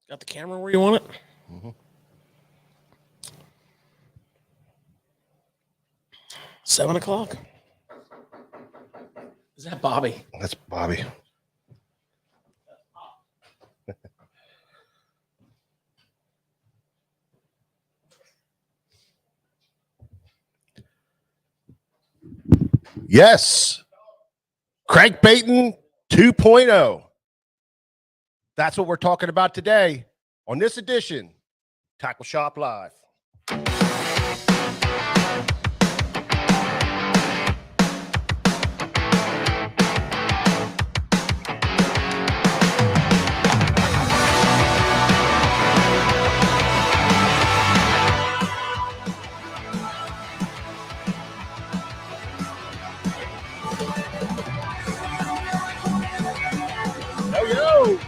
Got the camera where you want it? Mm-hmm. 7 o'clock. Is that Bobby? That's Bobby. Yes. Crankbaiting 2.0. That's what we're talking about today on this edition, Tackle Shop Live. Yo.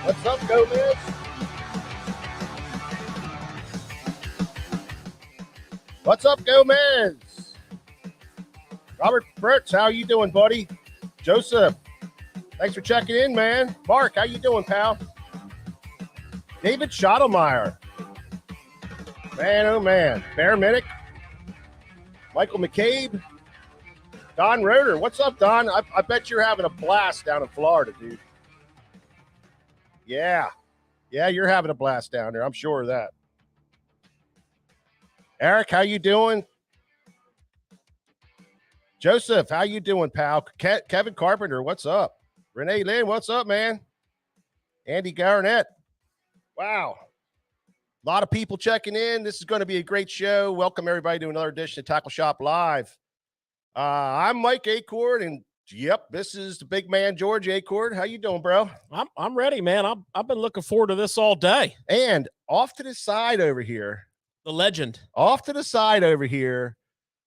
What's up, Gomez? What's up, Gomez? Robert Fritz, how you doing, buddy? Joseph, thanks for checking in, man. Mark, how you doing, pal? David Schottlemeyer. Man, oh man. Bear Minnick. Michael McCabe. Don Roeder. What's up, Don? I bet you're having a blast down in Florida, dude. Yeah. Yeah, you're having a blast down there. I'm sure of that. Eric, how you doing? Joseph, how you doing, pal? Kevin Carpenter, what's up? Renee Lynn, what's up, man? Andy Garnett. Wow. A lot of people checking in. This is going to be a great show. Welcome, everybody, to another edition of Tackle Shop Live. I'm Mike Acord, and yep, this is the big man, George Acord. How you doing, bro? I'm ready, man. I've been looking forward to this all day. And off to the side over here, the legend. Off to the side over here,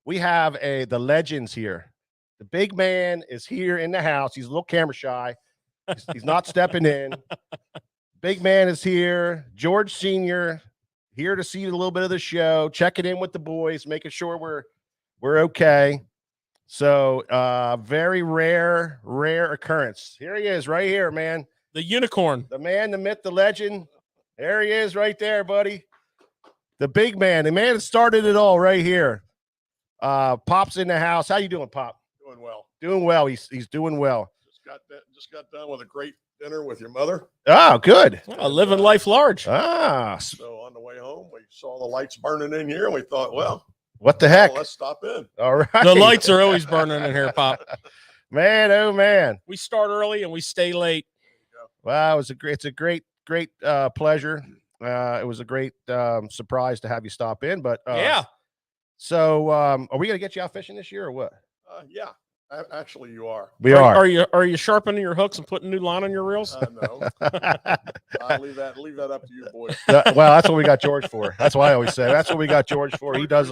we have the legends here. The big man is here in the house. He's a little camera shy. He's not stepping in. Big man is here. George Sr. here to see a little bit of the show, checking in with the boys, making sure we're okay. So very rare occurrence. Here he is right here, man. The unicorn. The man, the myth, the legend. There he is right there, buddy. The big man. The man that started it all right here. Pop's in the house. How you doing, Pop? Doing well. Doing well. He's doing well. Just got done with a great dinner with your mother. Oh, good. Living life large. So on the way home, we saw the lights burning in here, and we thought, well, what the heck? Let's stop in. All right. The lights are always burning in here, Pop. Man, oh man. We start early and we stay late. Wow, it's a great pleasure. It was a great surprise to have you stop in. But yeah. So are we gonna get you out fishing this year or what? Yeah. Actually, you are. We are. Are you sharpening your hooks and putting new line on your reels? No. I'll leave that up to you, boys. Well, that's what we got George for. That's what I always say. That's what we got George for. He does.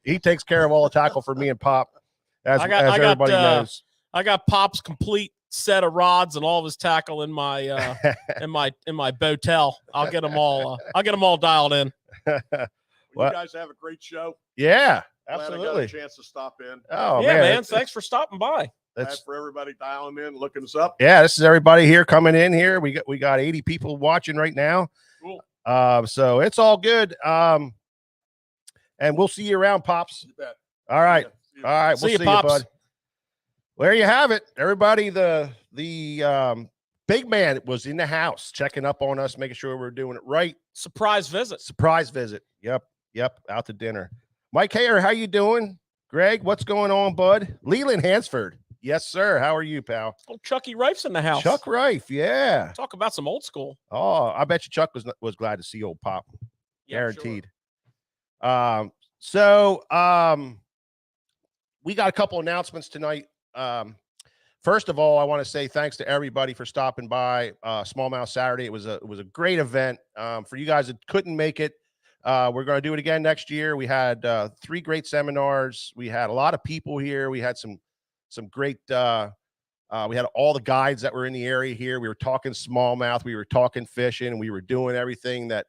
He takes care of all the tackle for me and Pop, as everybody knows. I got Pop's complete set of rods and all of his tackle in my in my botel. I'll get them all dialed in. Well, you guys have a great show. Yeah. Glad Absolutely. I got a chance to stop in. Oh, yeah, man. Thanks for stopping by. That's for everybody dialing in, looking us up. Yeah, this is everybody here coming in here. We got 80 people watching right now. Cool. So it's all good. And we'll see you around, Pops. You bet. All right. All right. We'll see you, Pops. bud. Well, there you have it. Everybody, the big man was in the house checking up on us, making sure we're doing it right. Surprise visit. Yep. Out to dinner. Mike Hayer, how you doing? Greg, what's going on, bud? Leland Hansford. Yes, sir. How are you, pal? Oh, Chucky Rife's in the house. Chuck Rife, yeah. Talk about some old school. Oh, I bet you Chuck was glad to see old Pop. Yeah, guaranteed. Sure. We got a couple announcements tonight. First of all, I want to say thanks to everybody for stopping by Smallmouth Saturday. It was a great event. For you guys that couldn't make it, we're going to do it again next year. We had 3 great seminars. We had a lot of people here. We had some great we had all the guides that were in the area here. We were talking smallmouth, we were talking fishing, we were doing everything that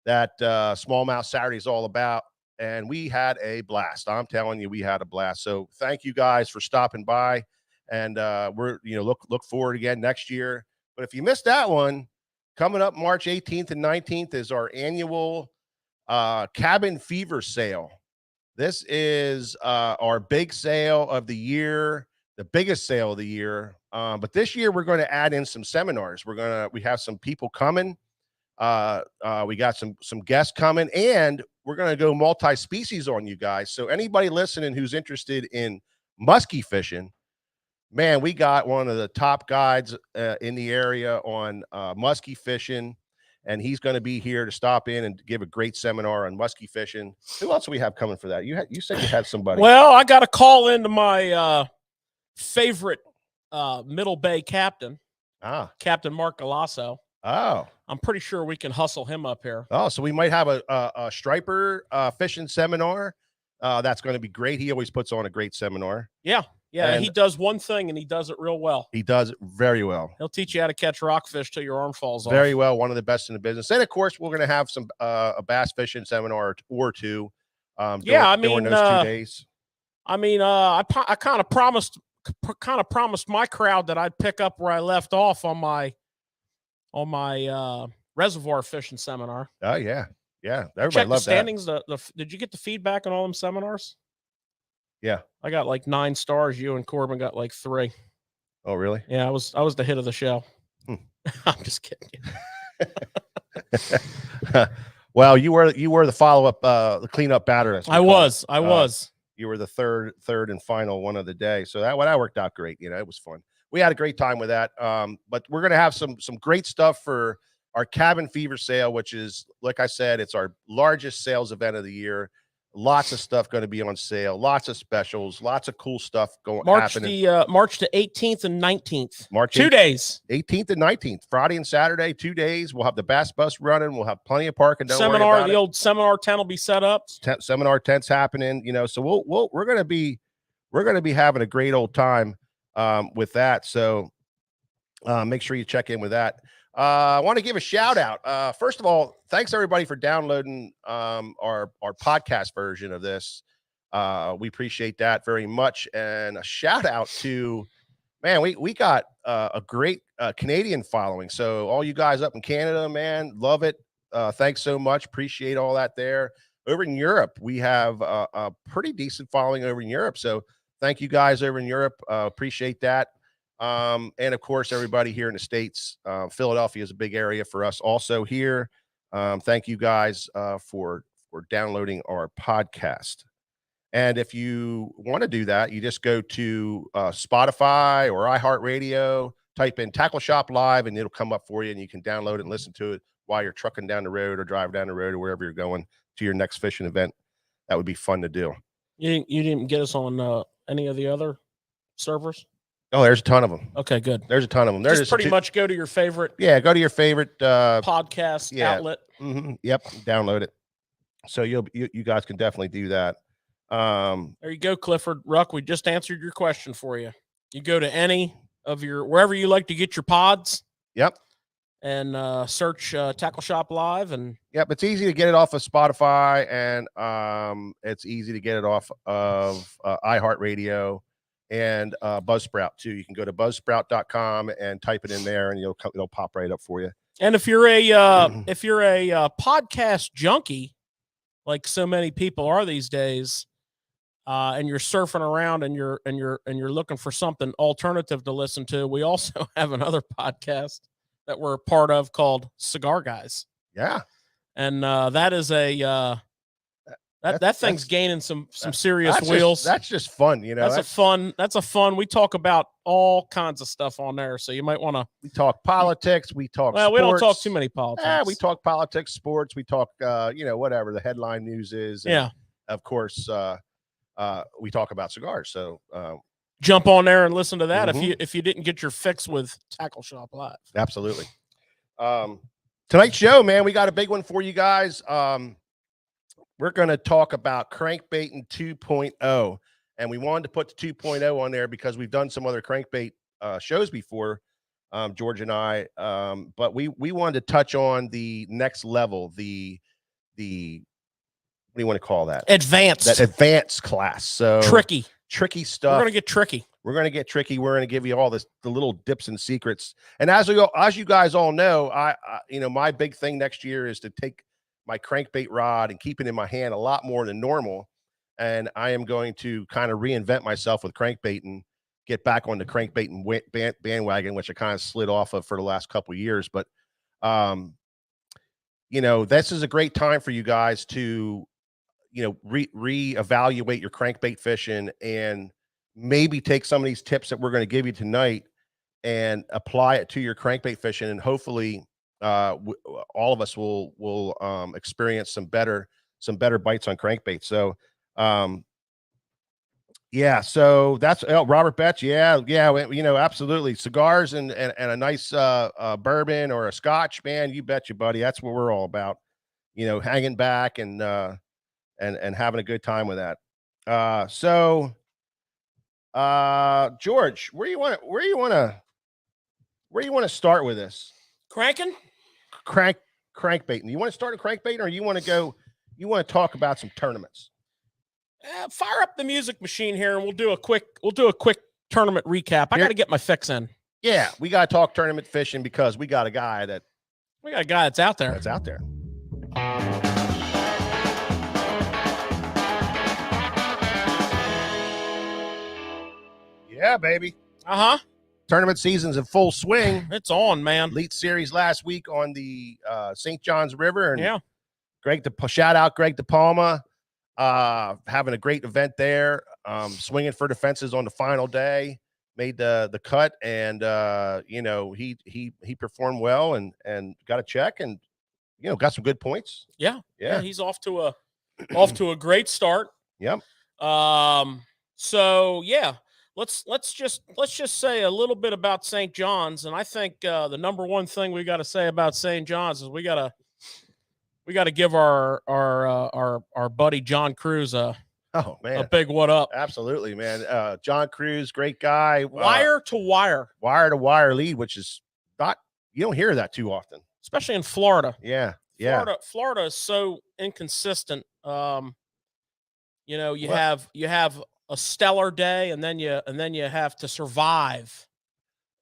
Smallmouth Saturday is all about. and we had a blast. I'm telling you, we had a blast. So thank you guys for stopping by, and we're look forward again next year. But if you missed that one, coming up March 18th and 19th is our annual Cabin Fever sale. This is our big sale of the year, the biggest sale of the year. But this year we're going to add in some seminars. We have some people coming. We got some guests coming, and we're going to go multi-species on you guys. So anybody listening who's interested in muskie fishing, man, we got one of the top guides in the area on muskie fishing, and he's going to be here to stop in and give a great seminar on muskie fishing. Who else do we have coming for that? You said you had somebody. Well, I got to call into my favorite Middle Bay captain, Captain Mark Galasso. Oh, I'm pretty sure we can hustle him up here. Oh, so we might have a striper fishing seminar. That's going to be great. He always puts on a great seminar. Yeah. He does one thing, and he does it real well. He does it very well. He'll teach you how to catch rockfish till your arm falls off. Very well. One of the best in the business. And of course, we're going to have some a bass fishing seminar or two. During those 2 days. I mean, I kind of promised my crowd that I'd pick up where I left off on my reservoir fishing seminar. Oh yeah. Everybody Check loved the standings. Did you get the feedback on all them seminars? Yeah. I got like 9 stars. You and Corbin got like 3. Oh, really? Yeah, I was the hit of the show. I'm just kidding. Well, you were the follow-up, the cleanup batter. I was. You were the third and final one of the day. So that worked out great. It was fun. We had a great time with that. But we're going to have some great stuff for our Cabin Fever sale, which is, like I said, it's our largest sales event of the year. Lots of stuff going to be on sale, lots of specials, lots of cool stuff happening. March the 18th and 19th. March 2 days. 18th and 19th, Friday and Saturday, 2 days. We'll have the bass bus running. We'll have plenty of parking. Seminar, the old seminar tent will be set up. Seminar tents happening. So we're going to be having a great old time with that. So make sure you check in with that. I want to give a shout out. First of all, thanks everybody for downloading our podcast version of this. We appreciate that very much. And a shout out to, man, we got a great Canadian following. So all you guys up in Canada, man, love it. Thanks so much. Appreciate all that there. Over in Europe, we have a pretty decent following over in Europe. So thank you guys over in Europe. Appreciate that. And of course, everybody here in the States. Philadelphia is a big area for us also here. Thank you guys for downloading our podcast. And if you want to do that, you just go to Spotify or iHeartRadio, type in Tackle Shop Live, and it'll come up for you, and you can download it and listen to it while you're trucking down the road or driving down the road or wherever you're going to your next fishing event. That would be fun to do. You didn't get us on any of the other servers? Oh, there's a ton of them. Okay, good. There's a ton of them. There's just pretty much go to your favorite. Yeah, go to your favorite podcast outlet. Yep, download it. So you guys can definitely do that. There you go, Clifford Ruck. We just answered your question for you. You go to any of wherever you like to get your pods. Yep. And search Tackle Shop Live. And yep, it's easy to get it off of Spotify, and it's easy to get it off of iHeartRadio and Buzzsprout too. You can go to buzzsprout.com and type it in there, and it'll pop right up for you. And if you're a podcast junkie, like so many people are these days, and you're surfing around and you're looking for something alternative to listen to, we also have another podcast that we're a part of called Cigar Guys. Yeah. And that is that thing's gaining some serious wheels. That's just fun, That's a fun. We talk about all kinds of stuff on there. So you might want to. We talk politics. We talk. Well, sports. We don't talk too many politics. Yeah, we talk politics, sports. We talk, whatever the headline news is. And of course, we talk about cigars. So jump on there and listen to that if you didn't get your fix with Tackle Shop Live. Absolutely. Tonight's show, man, we got a big one for you guys. We're going to talk about Crankbaiting 2.0, and we wanted to put the 2.0 on there because we've done some other crankbait shows before, George and I, but we wanted to touch on the next level, the do you want to call that? Advanced. That advanced class. So tricky stuff. We're gonna get tricky. We're going to get tricky. We're going to give you all the little dips and secrets. And as you guys all know, I my big thing next year is to take my crankbait rod and keep it in my hand a lot more than normal. And I am going to kind of reinvent myself with crankbait and get back on the crankbait bandwagon, which I kind of slid off of for the last couple of years. But, this is a great time for you guys to, reevaluate your crankbait fishing and maybe take some of these tips that we're going to give you tonight and apply it to your crankbait fishing. And hopefully all of us will experience some better bites on crankbait. So, yeah, so that's Robert Betts. Yeah, absolutely. Cigars and a nice bourbon or a scotch, man. You betcha, buddy. That's what we're all about. Hanging back and having a good time with that. George, where you want to start with this? Crankbaiting. You want to start a crankbait, or you want to talk about some tournaments? Fire up the music machine here, and we'll do a quick tournament recap. I got to get my fix in. Yeah, we got to talk tournament fishing because we got a guy that's out there. Yeah, baby. Tournament season's in full swing. It's on, man. Elite Series last week on the St. Johns River, and yeah, shout out Greg DePalma, having a great event there. Swinging for the fences on the final day, made the cut, and he performed well and got a check, and got some good points. Yeah. He's off to a great start. Yep. So yeah. Let's just say a little bit about St. John's, and I think the number one thing we got to say about St. John's is we got to give our buddy John Cruz a big what up. Absolutely, man. John Cruz, great guy. Wire to wire lead, which is not, you don't hear that too often, especially in Florida. Yeah. Florida is so inconsistent. You have a stellar day, and then you have to survive.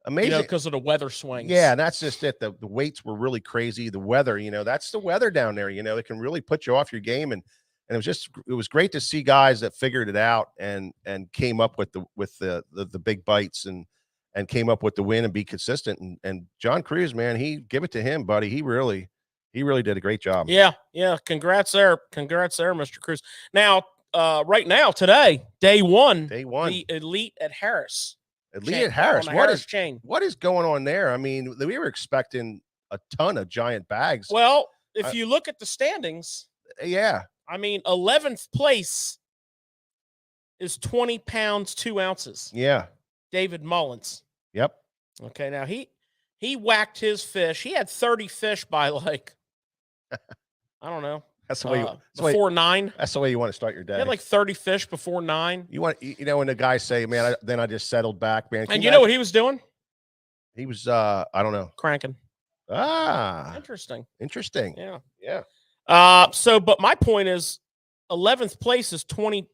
Amazing, because of the weather swings. Yeah, and that's just it. The weights were really crazy. The weather, that's the weather down there. It can really put you off your game, and it was great to see guys that figured it out and came up with the big bites and came up with the win and be consistent. And John Cruz, man, give it to him, buddy. He really did a great job. Yeah. Congrats there, Mr. Cruz. Now. Right now, today, day one, the Elite at Harris. What is going on there? I mean, we were expecting a ton of giant bags. Well, if you look at the standings, yeah, I mean, 11th place is 20 pounds 2 ounces. Yeah, David Mullins. Yep. Okay, now he whacked his fish. He had 30 fish by I don't know. That's the way before 9. That's the way you want to start your day. You had 30 fish before 9. You want, when the guys say, "Man, then I just settled back, man." And you know what he was doing? He was, I don't know, cranking. Interesting. Yeah. But my point is, 11th place is 20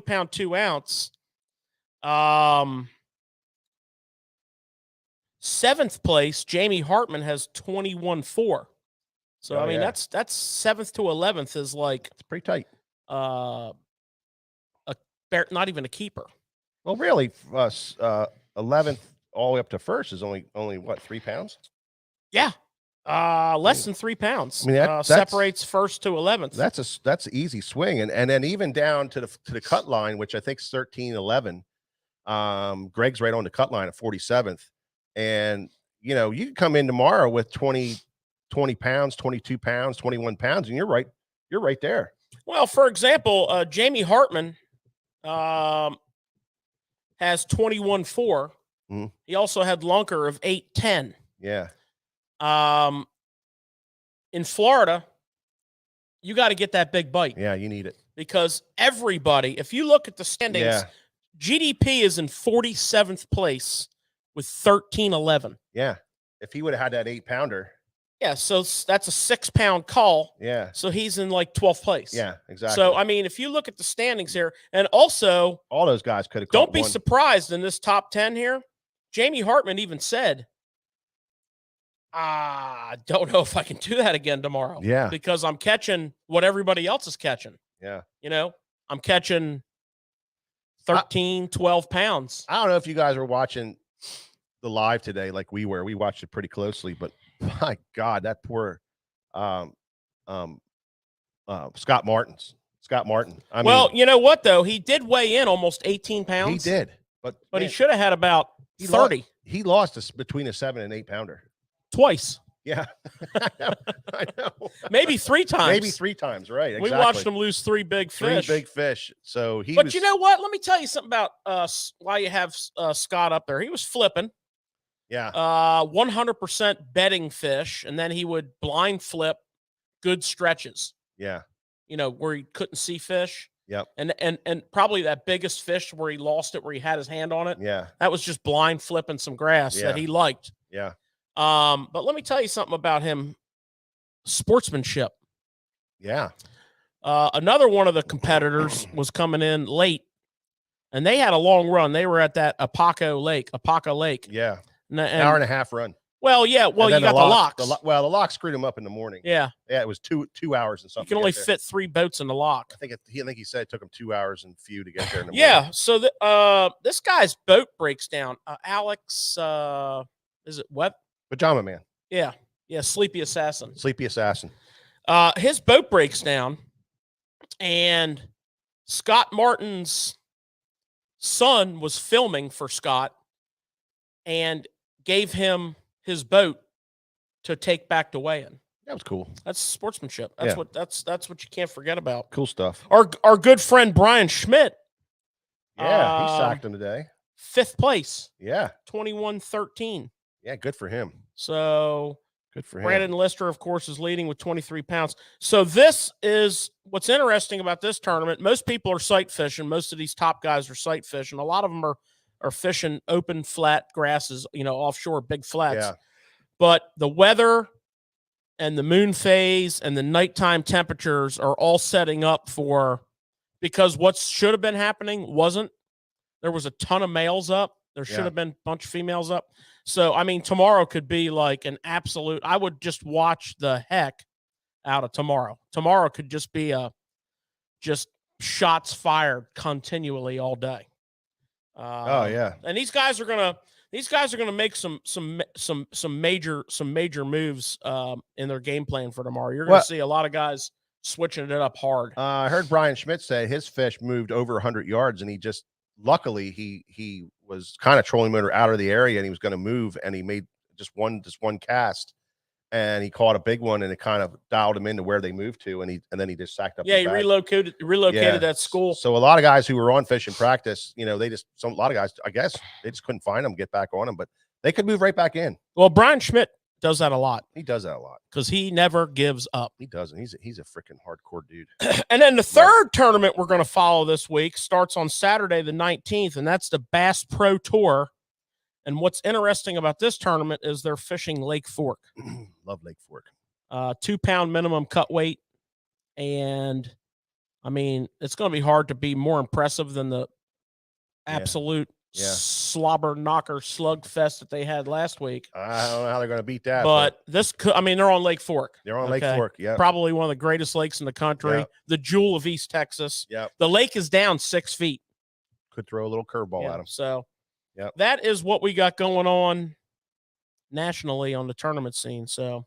pound 2 ounce. 7th place, Jamie Hartman has 21.4. So I mean, that's 7th to 11th is it's pretty tight. Not even a keeper. Well, really, 11th all the way up to 1st is only what, 3 pounds? Yeah, less than 3 pounds. I mean, that separates 1st to 11th. That's an easy swing, and then even down to the cut line, which I think is 13-11. Greg's right on the cut line at 47th, and you can come in tomorrow with 20 pounds, 22 pounds, 21 pounds, and you're right there. Well, for example, Jamie Hartman has 21.4. Mm-hmm. He also had Lunker of 8.10. Yeah. In Florida, you got to get that big bite. Yeah, you need it. Because everybody, if you look at the standings, GDP is in 47th place with 13.11. Yeah. If he would have had that 8-pounder. Yeah, so that's a 6-pound call. Yeah. So he's in like 12th place. Yeah, exactly. So I mean, if you look at the standings here, and also all those guys could have. Don't be surprised in this top 10 here. Jamie Hartman even said, I don't know if I can do that again tomorrow. Yeah. Because I'm catching what everybody else is catching. Yeah. You know, I'm catching 13, 12 pounds. I don't know if you guys were watching the live today like we were. We watched it pretty closely, but my God, that poor Scott Martin. I mean, you know what, though? He did weigh in almost 18 pounds. He did. But man, he should have had about 30. He lost between a 7 and 8 pounder. Twice. Yeah. I know. Maybe 3 times. Maybe 3 times, right. Exactly. We watched him lose 3 big fish. 3 big fish. So But you know what? Let me tell you something about why you have Scott up there. He was flipping. Yeah. 100% bedding fish, and then he would blind flip good stretches. Yeah. You know, where he couldn't see fish. Yep. And probably that biggest fish where he lost it, where he had his hand on it. Yeah. That was just blind flipping some grass that he liked. Yeah. But let me tell you something about him. Sportsmanship. Yeah. Another one of the competitors was coming in late, and they had a long run. They were at that Apaca Lake. Yeah. And, hour and a half run. Well, yeah. Well, you got the locks. The lock screwed him up in the morning. Yeah. Yeah. It was two hours and something. You can only fit 3 boats in the lock. I think he said it took him 2 hours and few to get there. In the yeah. morning. So this guy's boat breaks down. Alex, is it Web? Pajama Man. Yeah. Yeah. Sleepy Assassin. His boat breaks down, and Scott Martin's son was filming for Scott and gave him his boat to take back to weigh-in. That was cool. That's sportsmanship. That's what you can't forget about. Cool stuff. Our good friend Brian Schmidt. Yeah, he sacked him today. 5th place. Yeah. 21-13. Yeah, good for him. So good for him. Brandon Lister, of course, is leading with 23 pounds. So this is what's interesting about this tournament. Most people are sight fishing. Most of these top guys are sight fishing. A lot of them are fishing open, flat grasses, you know, offshore, big flats. Yeah. But the weather and the moon phase and the nighttime temperatures are all setting up for, because what should have been happening wasn't. There was a ton of males up. There should have been a bunch of females up. So, I mean, tomorrow could be like an absolute, I would just watch the heck out of tomorrow. Tomorrow could just be just shots fired continually all day. Oh yeah. And these guys are gonna make some major moves in their game plan for tomorrow. You're gonna see a lot of guys switching it up hard. I heard Brian Schmidt say his fish moved over 100 yards, and he just luckily he was kind of trolling motor out of the area, and he was going to move, and he made just one cast, and he caught a big one, and it kind of dialed him into where they moved to, and then he just sacked up. Yeah, he relocated that school. So a lot of guys who were on fishing practice, you know, a lot of guys, I guess, they just couldn't find them, get back on them, but they could move right back in. Well, Brian Schmidt does that a lot. He does that a lot because he never gives up. He doesn't. He's a freaking hardcore dude. And then the third tournament we're going to follow this week starts on Saturday the 19th, and that's the Bass Pro Tour. And what's interesting about this tournament is they're fishing Lake Fork. Love Lake Fork. 2 pound minimum cut weight. And I mean, it's going to be hard to be more impressive than the absolute slobber knocker slug fest that they had last week. I don't know how they're going to beat that. But this could, I mean, they're on Lake Fork. They're on Lake Fork. Yeah. Probably one of the greatest lakes in the country. The jewel of East Texas. Yeah. The lake is down 6 feet. Could throw a little curveball at them. So that is what we got going on nationally on the tournament scene. So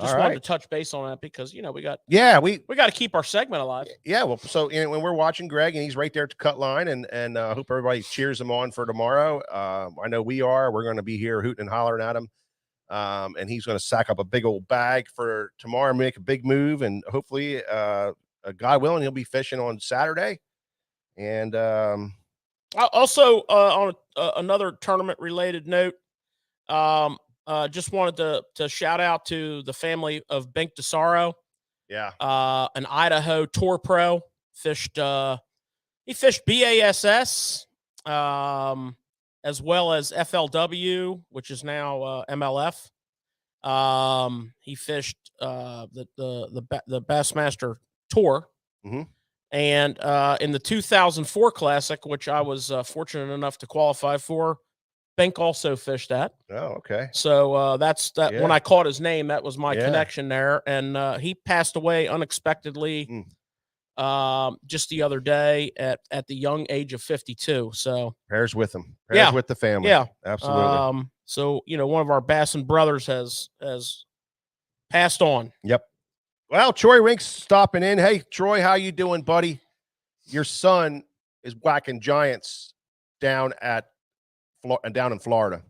just wanted to touch base on that because, you know, we got to keep our segment alive. Yeah. Well, so when we're watching Greg and he's right there at the cut line, and I hope everybody cheers him on for tomorrow. I know we are. We're going to be here hooting and hollering at him. And he's going to sack up a big old bag for tomorrow and make a big move. And hopefully, God willing, he'll be fishing on Saturday. And also on another tournament related note, just wanted to shout out to the family of Bink DeSaro. Yeah. An Idaho tour pro, he fished BASS, as well as FLW, which is now MLF. He fished the Bassmaster Tour. Mhm. And in the 2004 Classic, which I was fortunate enough to qualify for, Bink also fished that. Oh, okay. So that's that. When Yeah. I caught his name, that was my Yeah. connection there. And he passed away unexpectedly just the other day at the young age of 52. So Prayers with him. Prayers with the family. yeah, Absolutely. So one of our Bassin brothers has passed on. Yep. Well, Troy Rink's stopping in. Hey, Troy, how you doing, buddy? Your son is whacking giants down in Florida.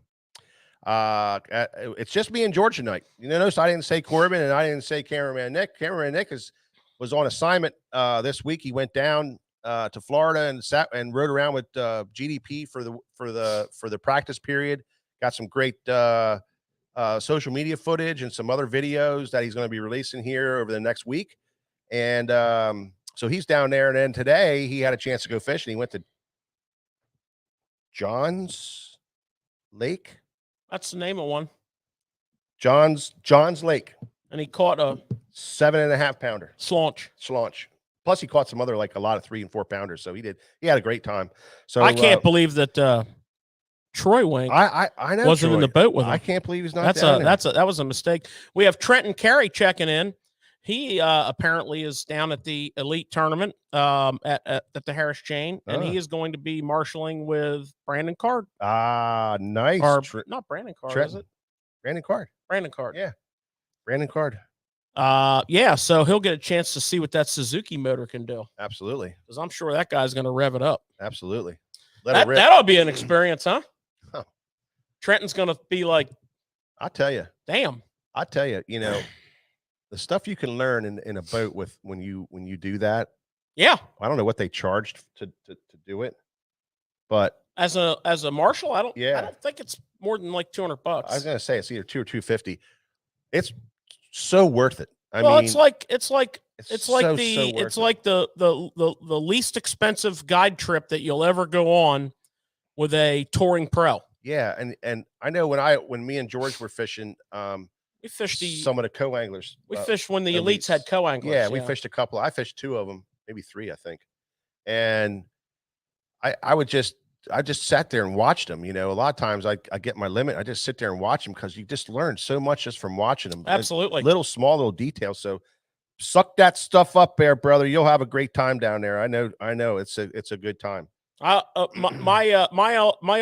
It's just me and George tonight. You notice I didn't say Corbin and I didn't say Cameraman Nick. Cameraman Nick was on assignment this week. He went down to Florida and rode around with GDP for the practice period. Got some great social media footage and some other videos that he's going to be releasing here over the next week. And so he's down there. And then today he had a chance to go fishing. He went to John's Lake. That's the name of one. John's Lake. And he caught a 7.5 pounder. Slaunch. Plus he caught some other, like a lot of 3 and 4 pounders. So he had a great time. So I can't believe that Troy Wink I know wasn't in the boat with him. I can't believe he's not down there. That was a mistake. We have Trenton Carey checking in. He apparently is down at the elite tournament at the Harris Chain, and he is going to be marshaling with Brandon Card. Ah, nice. Or not Brandon Card, Trenton. is it? Brandon Card. Brandon Card. Yeah. Brandon Card. Yeah, so he'll get a chance to see what that Suzuki motor can do. Absolutely. Because I'm sure that guy's going to rev it up. Absolutely. That'll be an experience, huh? Huh. Trenton's going to be like, I'll tell you. Damn. I tell you, the stuff you can learn in a boat when you do that. Yeah. I don't know what they charged to do it, but as a marshal, I don't think it's more than like $200. I was gonna say it's either $200 or $250. It's so worth it. I mean, it's like the least expensive guide trip that you'll ever go on with a touring pro. Yeah, and I know when me and George were fishing, we fished some of the co-anglers. We fished when the elites had co-anglers. Yeah, we fished a couple. I fished 2 of them, maybe 3, I think. And I just sat there and watched them. A lot of times I get my limit. I just sit there and watch them because you just learn so much just from watching them. Absolutely. Small little details. So suck that stuff up there, brother. You'll have a great time down there. I know it's a good time. My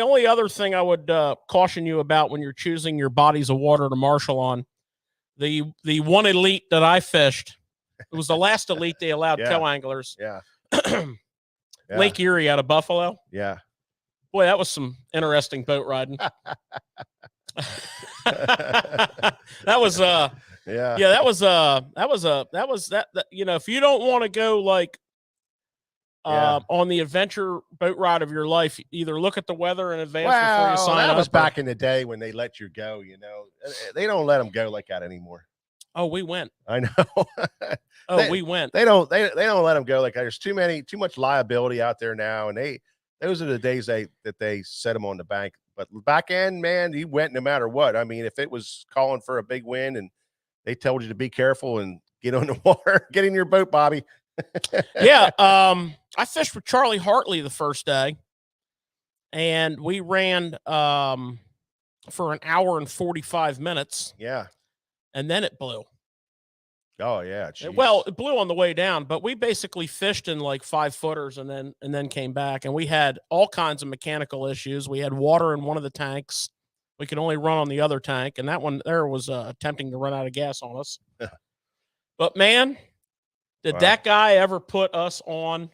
only other thing I would caution you about when you're choosing your bodies of water to marshal on, the one elite that I fished, it was the last elite they allowed co-anglers. Yeah. Lake Erie out of Buffalo. Yeah. Boy, that was some interesting boat riding. That was if you don't want to go like on the adventure boat ride of your life, either look at the weather in advance before you sign up. That was back in the day when they let you go. They don't let them go like that anymore. Oh, we went. I know. We went. They don't let them go like that. There's too much liability out there now, and those are the days that they set them on the bank. But back end, man, you went no matter what. I mean, if it was calling for a big wind and they told you to be careful and get on the water, get in your boat, Bobby. Yeah. I fished with Charlie Hartley the first day, and we ran for an hour and 45 minutes. Yeah. And then it blew. Oh yeah. Well, it blew on the way down, but we basically fished in like 5-footers and then came back, and we had all kinds of mechanical issues. We had water in one of the tanks. We could only run on the other tank, and that one there was attempting to run out of gas on us. But man, did that guy ever put us on?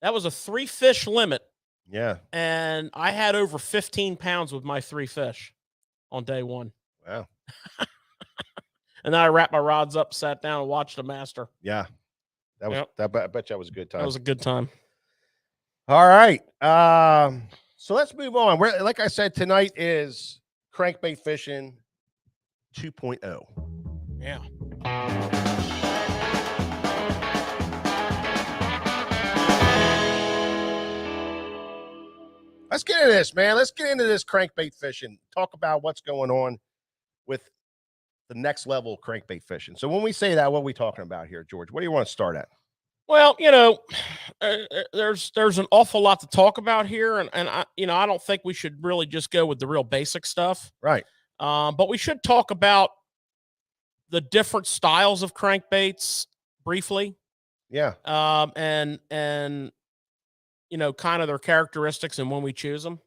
That was a 3-fish limit. Yeah. And I had over 15 pounds with my 3 fish on day 1. Wow. And then I wrapped my rods up, sat down, and watched the master. Yeah. I bet that was a good time. That was a good time. All right. So let's move on. Like I said, tonight is Crankbait Fishing 2.0. Yeah. Let's get into this, man. Let's get into this crankbait fishing. Talk about what's going on with the next level of crankbait fishing. So when we say that, what are we talking about here, George? What do you want to start at? Well, there's an awful lot to talk about here, and I I don't think we should really just go with the real basic stuff. Right. But we should talk about the different styles of crankbaits briefly. Yeah. And kind of their characteristics and when we choose them.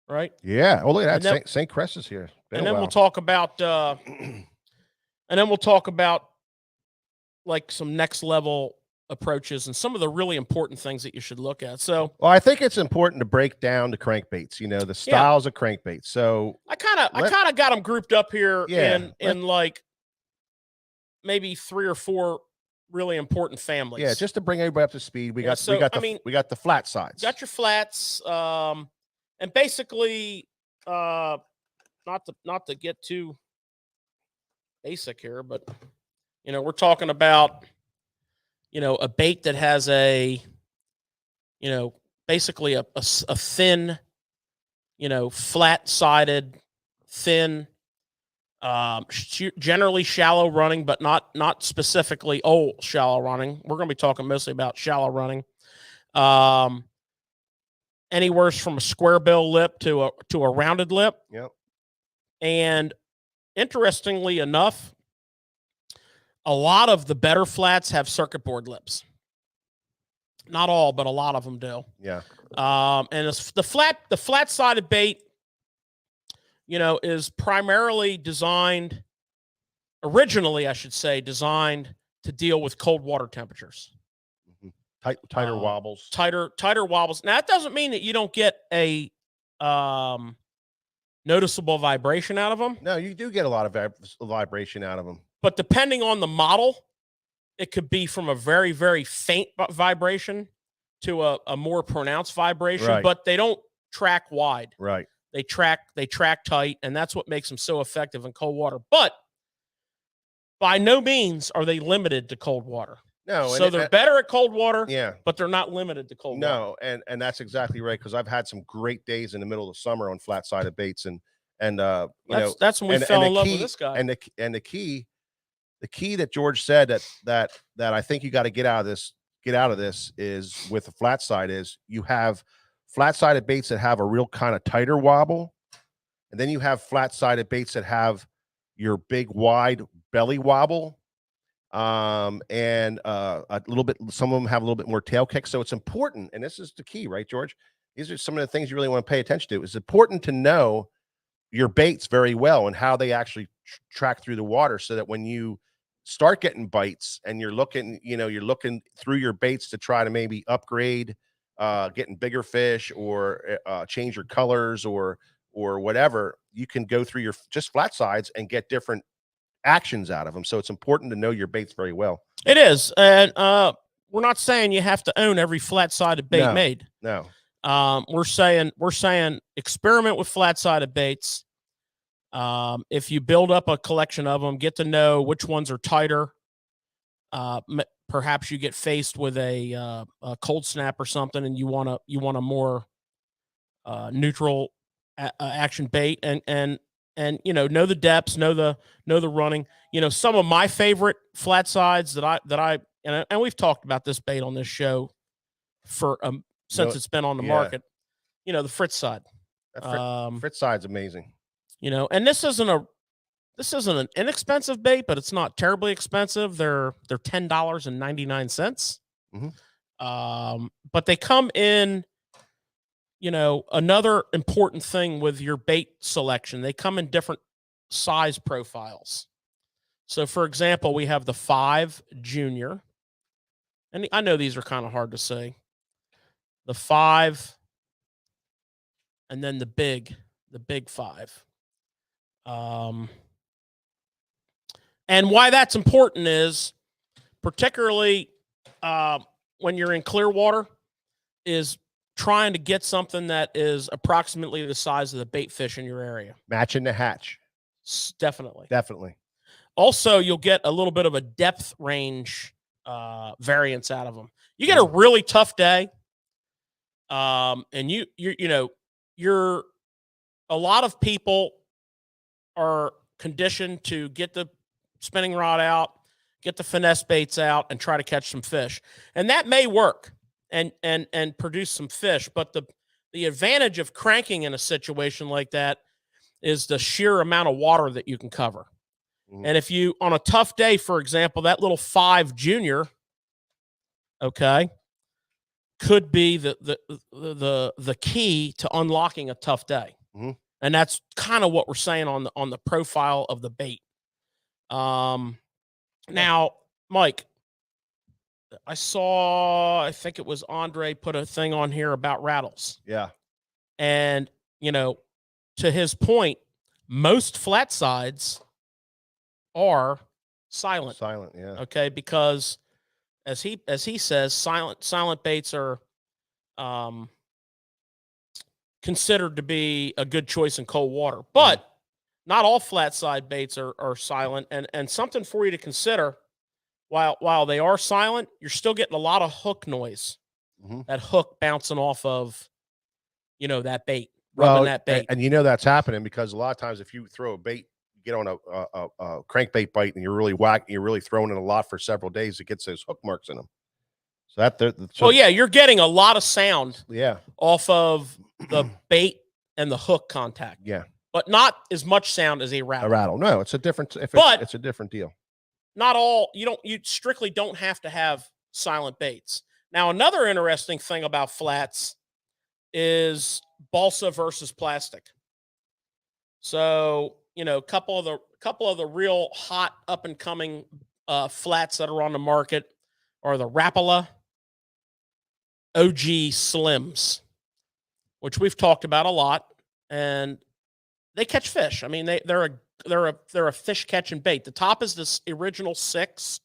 Right. Yeah. Oh, look at And that. then- St. Chris is here. And then we'll talk about like some next level approaches and some of the really important things that you should look at. So, well, I think it's important to break down the crankbaits, the styles of crankbaits. So I kind of got them grouped up here Yeah, in like maybe 3 or 4 really important families. yeah, just to bring everybody up to speed, we got the flat sides. Got your flats, and basically, not to get too basic here, but we're talking about a bait that has basically a thin, flat-sided, thin, generally shallow running, but not specifically shallow running. We're going to be talking mostly about shallow running. Anywhere from a square bill lip to a rounded lip. Yep. And interestingly enough, a lot of the better flats have circuit board lips. Not all, but a lot of them do. Yeah. And it's the flat-sided bait, is primarily originally, I should say, designed to deal with cold water temperatures. Tighter wobbles. Tighter wobbles. Now, that doesn't mean that you don't get a noticeable vibration out of them. No, you do get a lot of vibration out of them. But depending on the model, it could be from a very, very faint vibration to a more pronounced vibration. Right. But they don't track wide. Right. They track tight, and that's what makes them so effective in cold water. But by no means are they limited to cold water. No, so they're better at cold water. Yeah, but they're not limited to cold water. No, and that's exactly right, because I've had some great days in the middle of summer on flat-sided baits, and that's when we fell in love with this guy. And the key that George said that I think you got to get out of this is with the flat side is you have flat-sided baits that have a real kind of tighter wobble, and then you have flat-sided baits that have your big wide belly wobble, and a little bit, some of them have a little bit more tail kick. So it's important, and this is the key, right, George? These are some of the things you really want to pay attention to. It's important to know your baits very well and how they actually track through the water, so that when you start getting bites and you're looking through your baits to try to maybe upgrade, getting bigger fish, or change your colors, or whatever, you can go through your just flat sides and get different actions out of them. So it's important to know your baits very well. It is. And we're not saying you have to own every flat-sided bait made. No. We're saying experiment with flat-sided baits. If you build up a collection of them, get to know which ones are tighter. Perhaps you get faced with a cold snap or something, and you want a more neutral action bait, and know the depths, know the running. Some of my favorite flat sides that I and we've talked about this bait on this show for since it's been on the market. The Fritz side. Fritz side's amazing. And this isn't an inexpensive bait, but it's not terribly expensive. They're $10.99. Mm-hmm. But they come in. Another important thing with your bait selection, they come in different size profiles. So, for example, we have the 5 Junior, and I know these are kind of hard to say. The 5, and then the big 5. And why that's important is, particularly when you're in clear water, is trying to get something that is approximately the size of the bait fish in your area. Matching the hatch. Definitely. Also, you'll get a little bit of a depth range variance out of them. You get a really tough day, and you're a lot of people are conditioned to get the spinning rod out, get the finesse baits out, and try to catch some fish. And that may work and produce some fish. But the advantage of cranking in a situation like that is the sheer amount of water that you can cover. Mhm. And if you, on a tough day, for example, that little 5 junior, okay, could be the key to unlocking a tough day. Mhm. And that's kind of what we're saying on the profile of the bait. Now, Mike, I think it was Andre put a thing on here about rattles. Yeah. And, to his point, most flat sides are silent. Silent. Yeah. Okay, because as he says, silent baits are considered to be a good choice in cold water. But not all flat side baits are silent, and something for you to consider. While they are silent, you're still getting a lot of hook noise. Mhm. That hook bouncing off of, that bait, rubbing that bait. And that's happening because a lot of times if you throw a bait, you get on a crankbait bite and you're really throwing it a lot for several days, it gets those hook marks in them. So you're getting a lot of sound yeah, off of the bait and the hook contact. Yeah. But not as much sound as a rattle. A rattle. No, it's a different it's a different deal. Not all, you strictly don't have to have silent baits. Now, another interesting thing about flats is balsa versus plastic. So, a couple of the real hot up and coming flats that are on the market are the Rapala OG Slims, which we've talked about a lot, and they catch fish. I mean, they're a fish catching bait. The top is this original 6,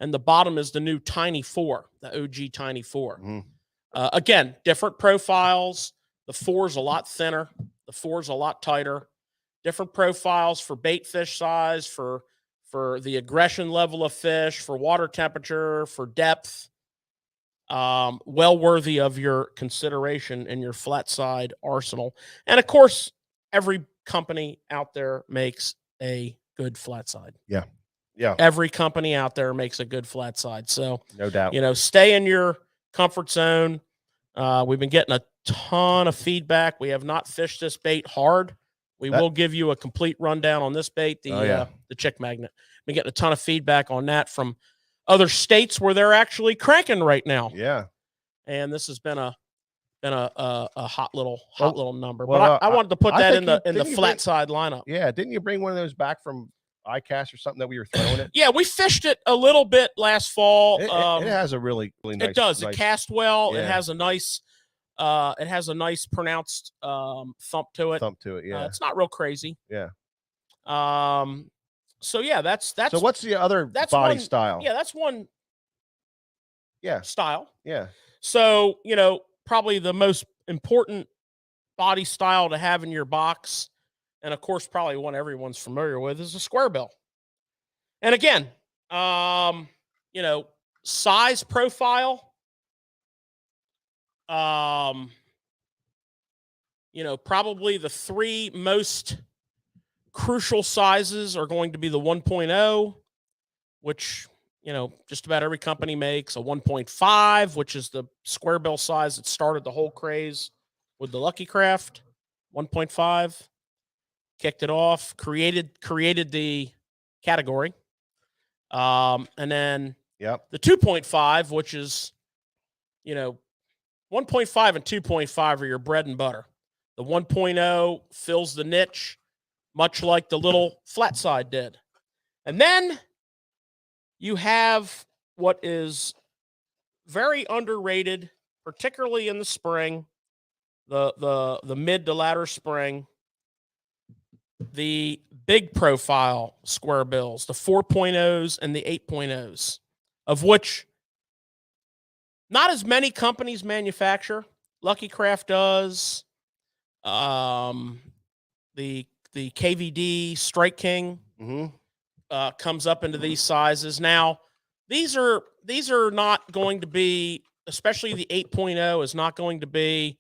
and the bottom is the new Tiny 4, the OG Tiny 4. Mhm. Again, different profiles. The 4 is a lot thinner. The 4 is a lot tighter. Different profiles for bait fish size, for the aggression level of fish, for water temperature, for depth. Well worthy of your consideration in your flat side arsenal. And of course, every company out there makes a good flat side. Yeah. Yeah. Every company out there makes a good flat side. So, No doubt. stay in your comfort zone. We've been getting a ton of feedback. We have not fished this bait hard. We will give you a complete rundown on this bait, the chick magnet. Been getting a ton of feedback on that from other states where they're actually cranking right now. Yeah. And this has been a hot little number. Well, but I wanted to put that in the flat side lineup. Yeah, didn't you bring one of those back from ICAST or something that we were throwing it? Yeah, we fished it a little bit last fall. It has a really nice. It does. It cast well. Yeah. It has a nice pronounced thump to it. Yeah. It's not real crazy. Yeah. So yeah, that's so what's the other body style? Yeah, that's one. Yeah. Style. Yeah. So, probably the most important body style to have in your box, and of course, probably one everyone's familiar with, is a square bill. And again, size profile, probably the 3 most crucial sizes are going to be the 1.0, which just about every company makes, a 1.5, which is the square bill size that started the whole craze with the Lucky Craft. 1.5 kicked it off, created the category. And then the 2.5, which is, 1.5 and 2.5 are your bread and butter. The 1.0 fills the niche, much like the little flat side did. And then you have what is very underrated, particularly in the spring, the mid to latter spring, the big profile square bills, the 4.0s and the 8.0s, of which not as many companies manufacture. Lucky Craft does. The KVD Strike King comes up into these sizes. Now, these are not going to be, especially the 8.0 is not going to be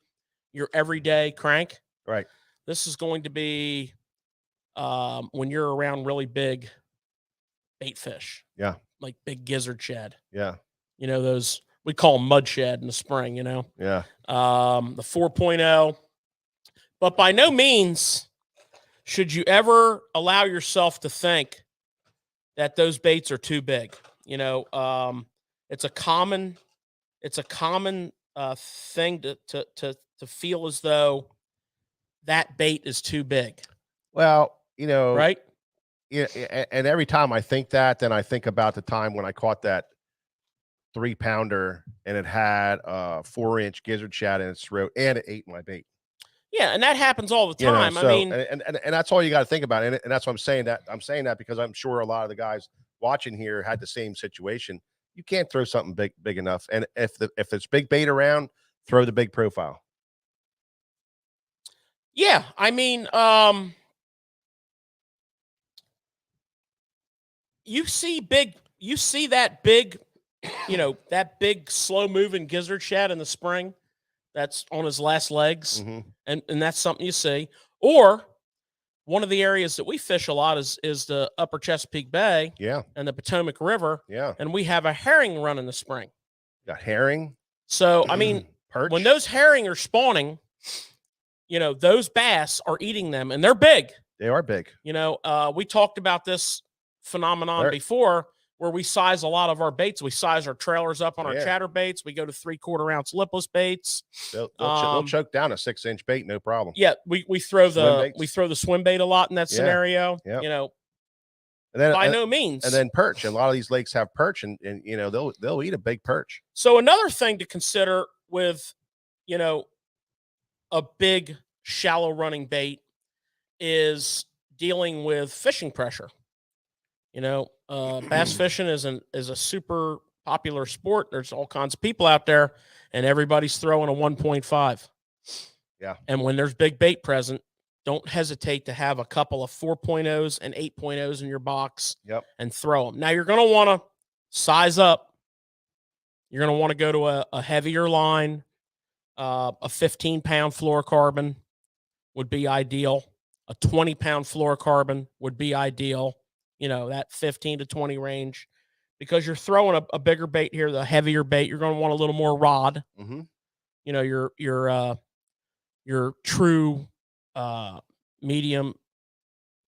your everyday crank. Right. This is going to be when you're around really big bait fish. Yeah. Like big gizzard shad. Yeah. You know, those, we call them mud shad in the spring, you know. Yeah. The 4.0. But by no means should you ever allow yourself to think that those baits are too big. You know, it's a common thing to feel as though that bait is too big, Well, you know, right? yeah, and every time I think that, then I think about the time when I caught that 3-pounder and it had a 4-inch gizzard shad in its throat and it ate my bait. Yeah, and that happens all the You know, time. so, I mean, and that's all you got to think about. And that's what I'm saying that because I'm sure a lot of the guys watching here had the same situation. You can't throw something big enough. And if it's big bait around, throw the big profile. yeah, I mean, you see that big, you know, that big slow moving gizzard shad in the spring that's on his last legs. Mm-hmm. And that's something you see. Or one of the areas that we fish a lot is the upper Chesapeake Bay Yeah. and the Potomac River. Yeah. And we have a herring run in the spring. Got herring. So, I mean, perch. when those herring are spawning, you know, those bass are eating them and they're big. They are big. You know, we talked about this phenomenon before where we size a lot of our baits. We size our trailers up on our chatter baits. We go to 3/4 ounce lipless baits. They'll choke down a 6-inch bait, no problem. Yeah, we throw the swim bait a lot in that scenario. Yeah. You know, and then, by no means. And then perch. A lot of these lakes have perch, and you know they'll eat a big perch. So another thing to consider with, you know, a big shallow running bait is dealing with fishing pressure. You know, bass fishing is a super popular sport. There's all kinds of people out there, and everybody's throwing a 1.5. Yeah. And when there's big bait present, don't hesitate to have a couple of 4.0s and 8.0s in your box. Yep. And throw them. Now you're going to want to size up. You're going to want to go to a heavier line. A 15-pound fluorocarbon would be ideal. A 20-pound fluorocarbon would be ideal. You know, that 15 to 20 range, because you're throwing a bigger bait here, the heavier bait. You're going to want a little more rod. Mm-hmm. You know, your true medium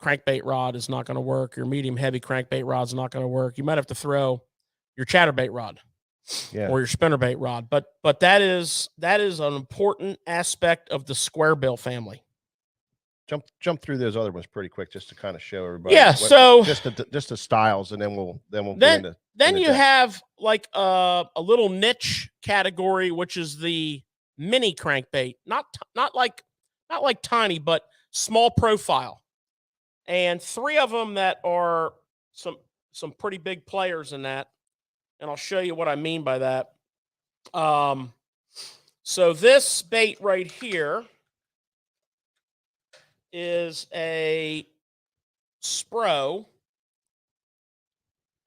crankbait rod is not going to work. Your medium heavy crankbait rod is not going to work. You might have to throw your chatterbait rod, or your spinnerbait rod. But that is an important aspect of the square bill family. Jump through those other ones pretty quick just to kind of show everybody. Yeah, so just the styles, and then we'll then get into you have like a little niche category, which is the mini crankbait, not like tiny, but small profile, and 3 of them that are some pretty big players in that, and I'll show you what I mean by that. So this bait right here is a Spro,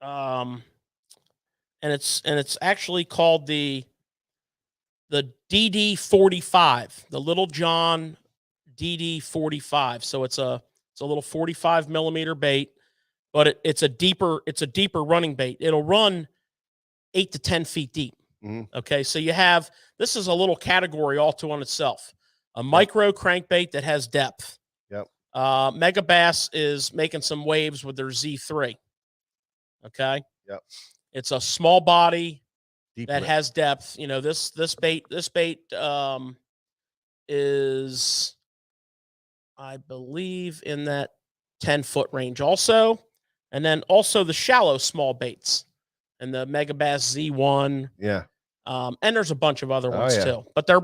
and it's actually called the DD45, the Little John DD45. So it's a little 45 millimeter bait, but it's a deeper running bait. It'll run 8 to 10 feet deep. Mm-hmm. Okay, so this is a little category all to on itself. A micro crankbait that has depth. Yep. Mega Bass is making some waves with their Z3. Okay. Yep. It's a small body Deep that lip. has depth. You know, this bait is, I believe, in that 10-foot range also. And then also the shallow small baits and the Mega Bass Z1. Yeah. And there's a bunch of other ones yeah. too. But they're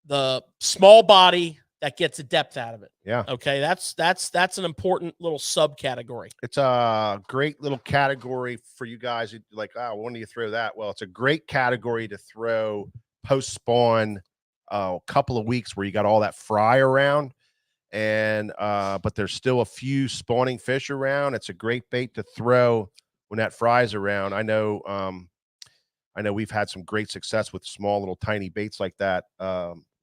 the small body that gets the depth out of it. Yeah. Okay. That's an important little subcategory. It's a great little category for you guys who like, when do you throw that? Well, it's a great category to throw post spawn, a couple of weeks where you got all that fry around, and but there's still a few spawning fish around. It's a great bait to throw when that fry's around. I know we've had some great success with small little tiny baits like that.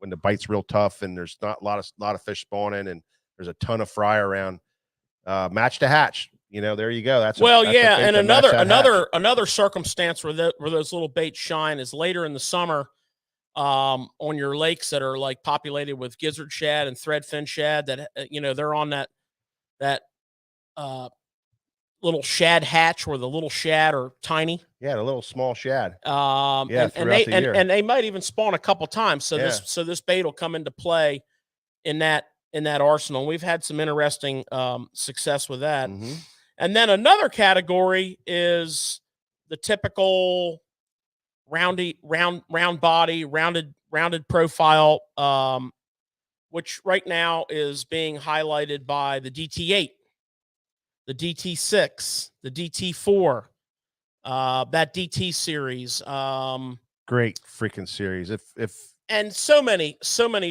when the bite's real tough and there's not a lot of fish spawning and there's a ton of fry around. Match to hatch. There you go. That's well, that's yeah, and another hatch. circumstance where those little baits shine is later in the summer, on your lakes that are like populated with gizzard shad and threadfin shad. That they're on that little shad hatch where the little shad are tiny. Yeah, the little small shad. Yeah, and they might even spawn a couple times. So this bait will come into play in that arsenal. We've had some interesting success with that. Mm-hmm. And then another category is the typical round body, rounded profile, which right now is being highlighted by the DT8, the DT6, the DT4, that DT series. Great freaking series. And so many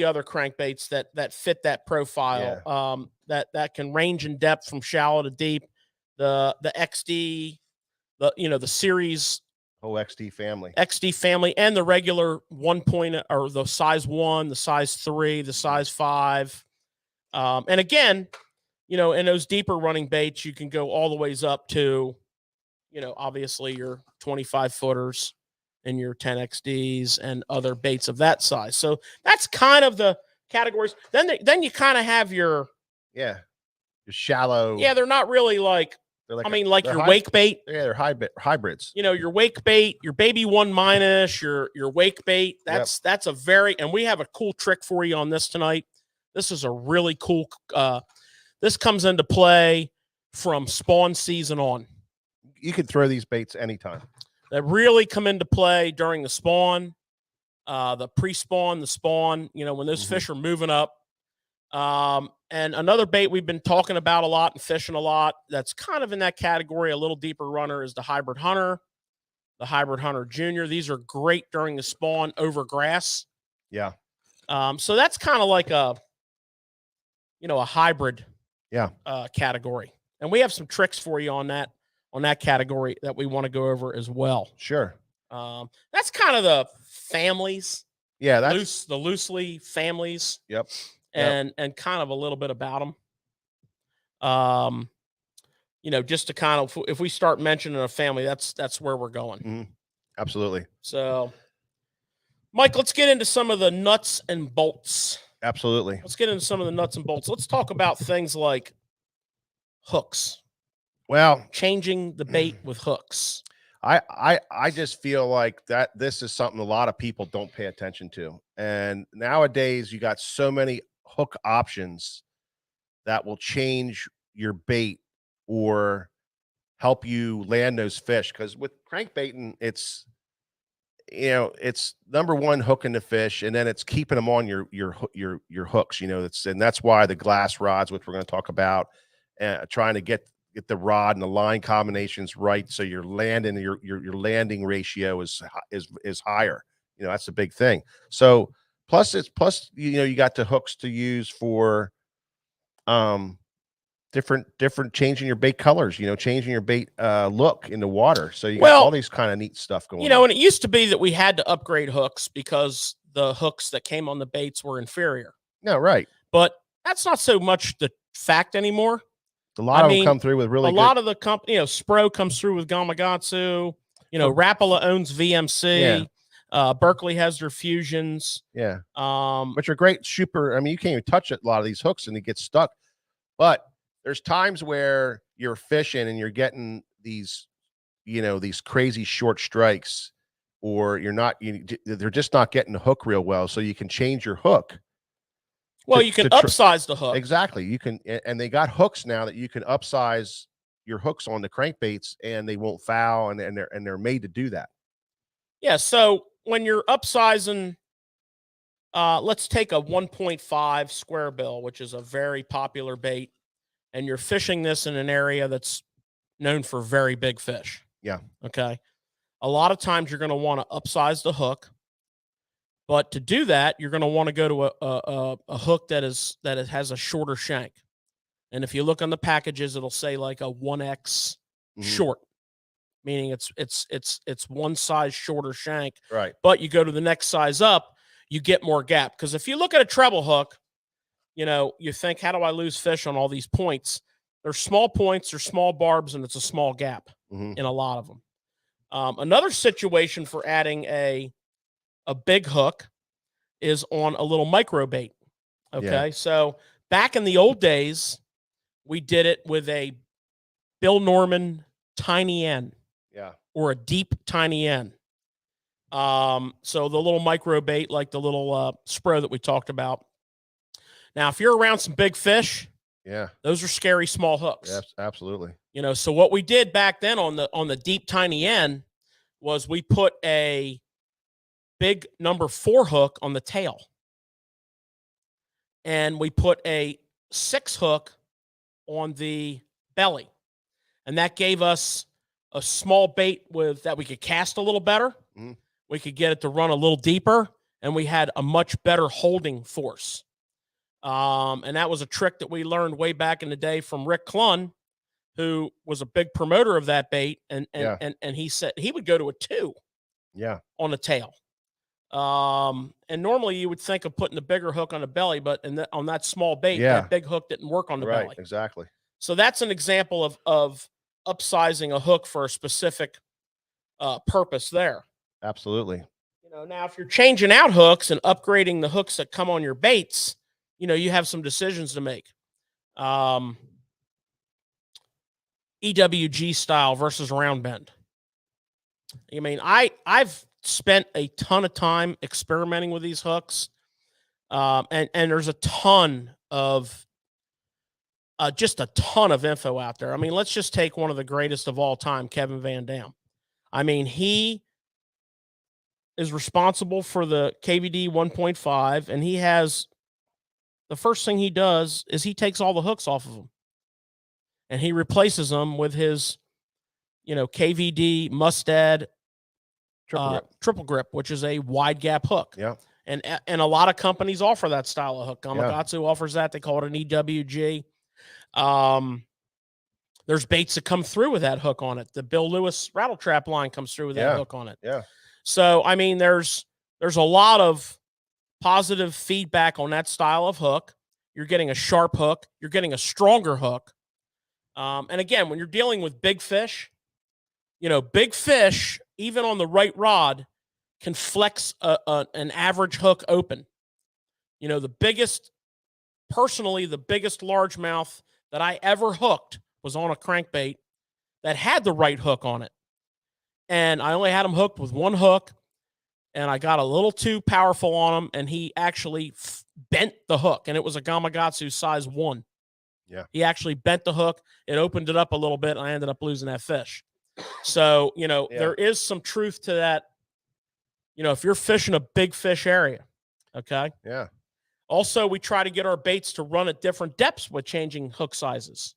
other crankbaits that fit that profile, that can range in depth from shallow to deep. The XD, the series, XD family, and the regular 1 point or the size 1, the size 3, the size 5. And again, in those deeper running baits, you can go all the ways up to, obviously your 25 footers and your 10 XDs and other baits of that size. So that's kind of the categories. Then you kind of have your shallow. Yeah, they're not really like, your wake bait. Yeah, they're hybrids. Your wake bait, your baby 1-, your wake bait. That's a very, and we have a cool trick for you on this tonight. This is a really cool, this comes into play from spawn season on. You can throw these baits anytime. That really come into play during the spawn, the pre-spawn, the spawn, when those fish are moving up. And another bait we've been talking about a lot and fishing a lot that's kind of in that category, a little deeper runner, is the Hybrid Hunter, the Hybrid Hunter Junior. These are great during the spawn over grass. Yeah. So that's kind of like a hybrid category. And we have some tricks for you on that category that we want to go over as well. Sure. That's kind of the families. Yeah, that's the loosely families. Yep. And kind of a little bit about them. Just to kind of, if we start mentioning a family, that's where we're going. Mm-hmm. Absolutely. So, Mike, let's get into some of the nuts and bolts. Absolutely. Let's get into some of the nuts and bolts. Let's talk about things like hooks. Well, changing the bait with hooks. I just feel like that this is something a lot of people don't pay attention to. And nowadays you got so many hook options that will change your bait or help you land those fish. Because with crankbaiting, it's number one, hooking the fish, and then it's keeping them on your hooks. And that's why the glass rods, which we're going to talk about, trying to get the rod and the line combinations right, so your landing your landing ratio is higher. That's a big thing. So plus you got the hooks to use for different changing your bait colors, changing your bait look in the water. So you got all these kind of neat stuff going on. And it used to be that we had to upgrade hooks because the hooks that came on the baits were inferior. No, right. But that's not so much the fact anymore. A lot of them come through with really good. A lot of the company, Spro comes through with Gamakatsu. Rapala owns VMC. Yeah. Berkeley has their fusions. Yeah. Which are great. Super. You can't even touch a lot of these hooks and it gets stuck. But there's times where you're fishing and you're getting these, these crazy short strikes, or they're just not getting the hook real well. So you can change your hook. Well, you can upsize the hook. Exactly. You can, and they got hooks now that you can upsize your hooks on the crankbaits and they won't foul, and they're made to do that. Yeah. So when you're upsizing, let's take a 1.5 square bill, which is a very popular bait, and you're fishing this in an area that's known for very big fish. Yeah. Okay. A lot of times you're going to want to upsize the hook. But to do that, you're going to want to go to a hook that has a shorter shank. And if you look on the packages, it'll say like a 1X short, meaning it's one size shorter shank. Right. But you go to the next size up, you get more gap. Because if you look at a treble hook, you know, you think, how do I lose fish on all these points? There's small points, there's small barbs, and it's a small gap in a lot of them. Another situation for adding a big hook is on a little micro bait. Okay, so back in the old days, we did it with a Bill Norman tiny N, or a deep tiny N. So the little micro bait, like the little spro that we talked about. Now, if you're around some big fish, those are scary small hooks. Yes, absolutely. You know, so what we did back then on the deep tiny N was we put a big number 4 hook on the tail, and we put a 6 hook on the belly, and that gave us a small bait that we could cast a little better. We could get it to run a little deeper, and we had a much better holding force. And that was a trick that we learned way back in the day from Rick Clunn, who was a big promoter of that bait. And he said he would go to a 2 on the tail. And normally you would think of putting the bigger hook on the belly, but on that small bait, that big hook didn't work on the belly. Exactly. So that's an example of upsizing a hook for a specific purpose there. Absolutely. You know, now if you're changing out hooks and upgrading the hooks that come on your baits, you know, you have some decisions to make. EWG style versus round bend. I mean, I've spent a ton of time experimenting with these hooks. And there's a ton of just a ton of info out there. I mean, let's just take one of the greatest of all time, Kevin Van Dam. I mean, he is responsible for the KVD 1.5, and he has, the first thing he does is he takes all the hooks off of them, and he replaces them with his, you know, KVD Mustad triple grip, which is a wide gap hook. And a lot of companies offer that style of hook. Gamakatsu offers that. They call it an EWG. There's baits that come through with that hook on it. The Bill Lewis rattle trap line comes through with that hook on it. So, I mean, there's a lot of positive feedback on that style of hook. You're getting a sharp hook. You're getting a stronger hook. And again, when you're dealing with big fish, you know, big fish, even on the right rod, can flex an average hook open. You know, the biggest largemouth that I ever hooked was on a crankbait that had the right hook on it. And I only had him hooked with one hook, and I got a little too powerful on him, and he actually bent the hook, and it was a Gamakatsu size 1. He actually bent the hook. It opened it up a little bit, and I ended up losing that fish. So, you know, there is some truth to that. You know, if you're fishing a big fish area, okay? Also, we try to get our baits to run at different depths with changing hook sizes.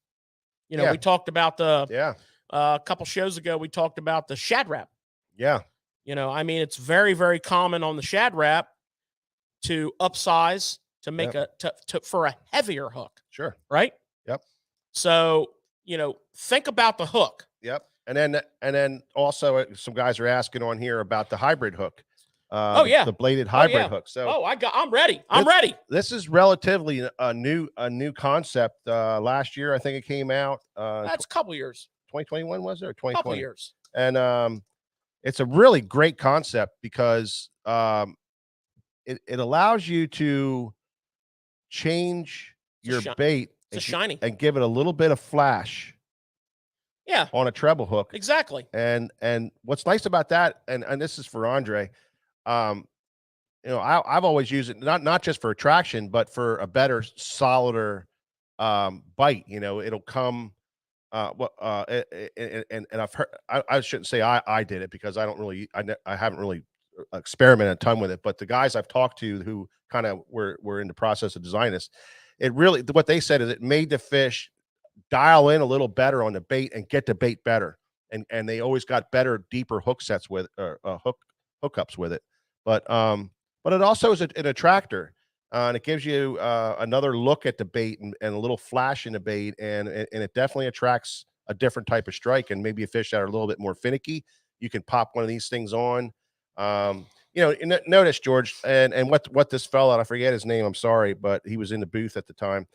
You know, we talked about a couple shows ago, we talked about the Shad Rap. You know, I mean, it's very, very common on the Shad Rap to upsize to make for a heavier hook. Right? So, you know, think about the hook. And then also some guys are asking on here about the hybrid hook. The bladed hybrid hook. So I'm ready. I'm ready. This is relatively a new concept. Last year, I think it came out. That's a couple years. 2021 was it, or 2020? Couple years. And it's a really great concept because it allows you to change your bait and give it a little bit of flash. On a treble hook. Exactly. And what's nice about that, and this is for Andre, you know, I've always used it not just for attraction, but for a better, solider bite. You know, it'll come and I've heard, I shouldn't say I did it because I haven't really experimented a ton with it, but the guys I've talked to who kind of were in the process of designing this, it really, what they said is it made the fish dial in a little better on the bait and get the bait better. And they always got better, deeper hook sets with hookups with it. But it also is an attractor, and it gives you another look at the bait and a little flash in the bait, and it definitely attracts a different type of strike. And maybe a fish that are a little bit more finicky, you can pop one of these things on. notice, George, and what this fella, I forget his name, I'm sorry, but he was in the booth at the time.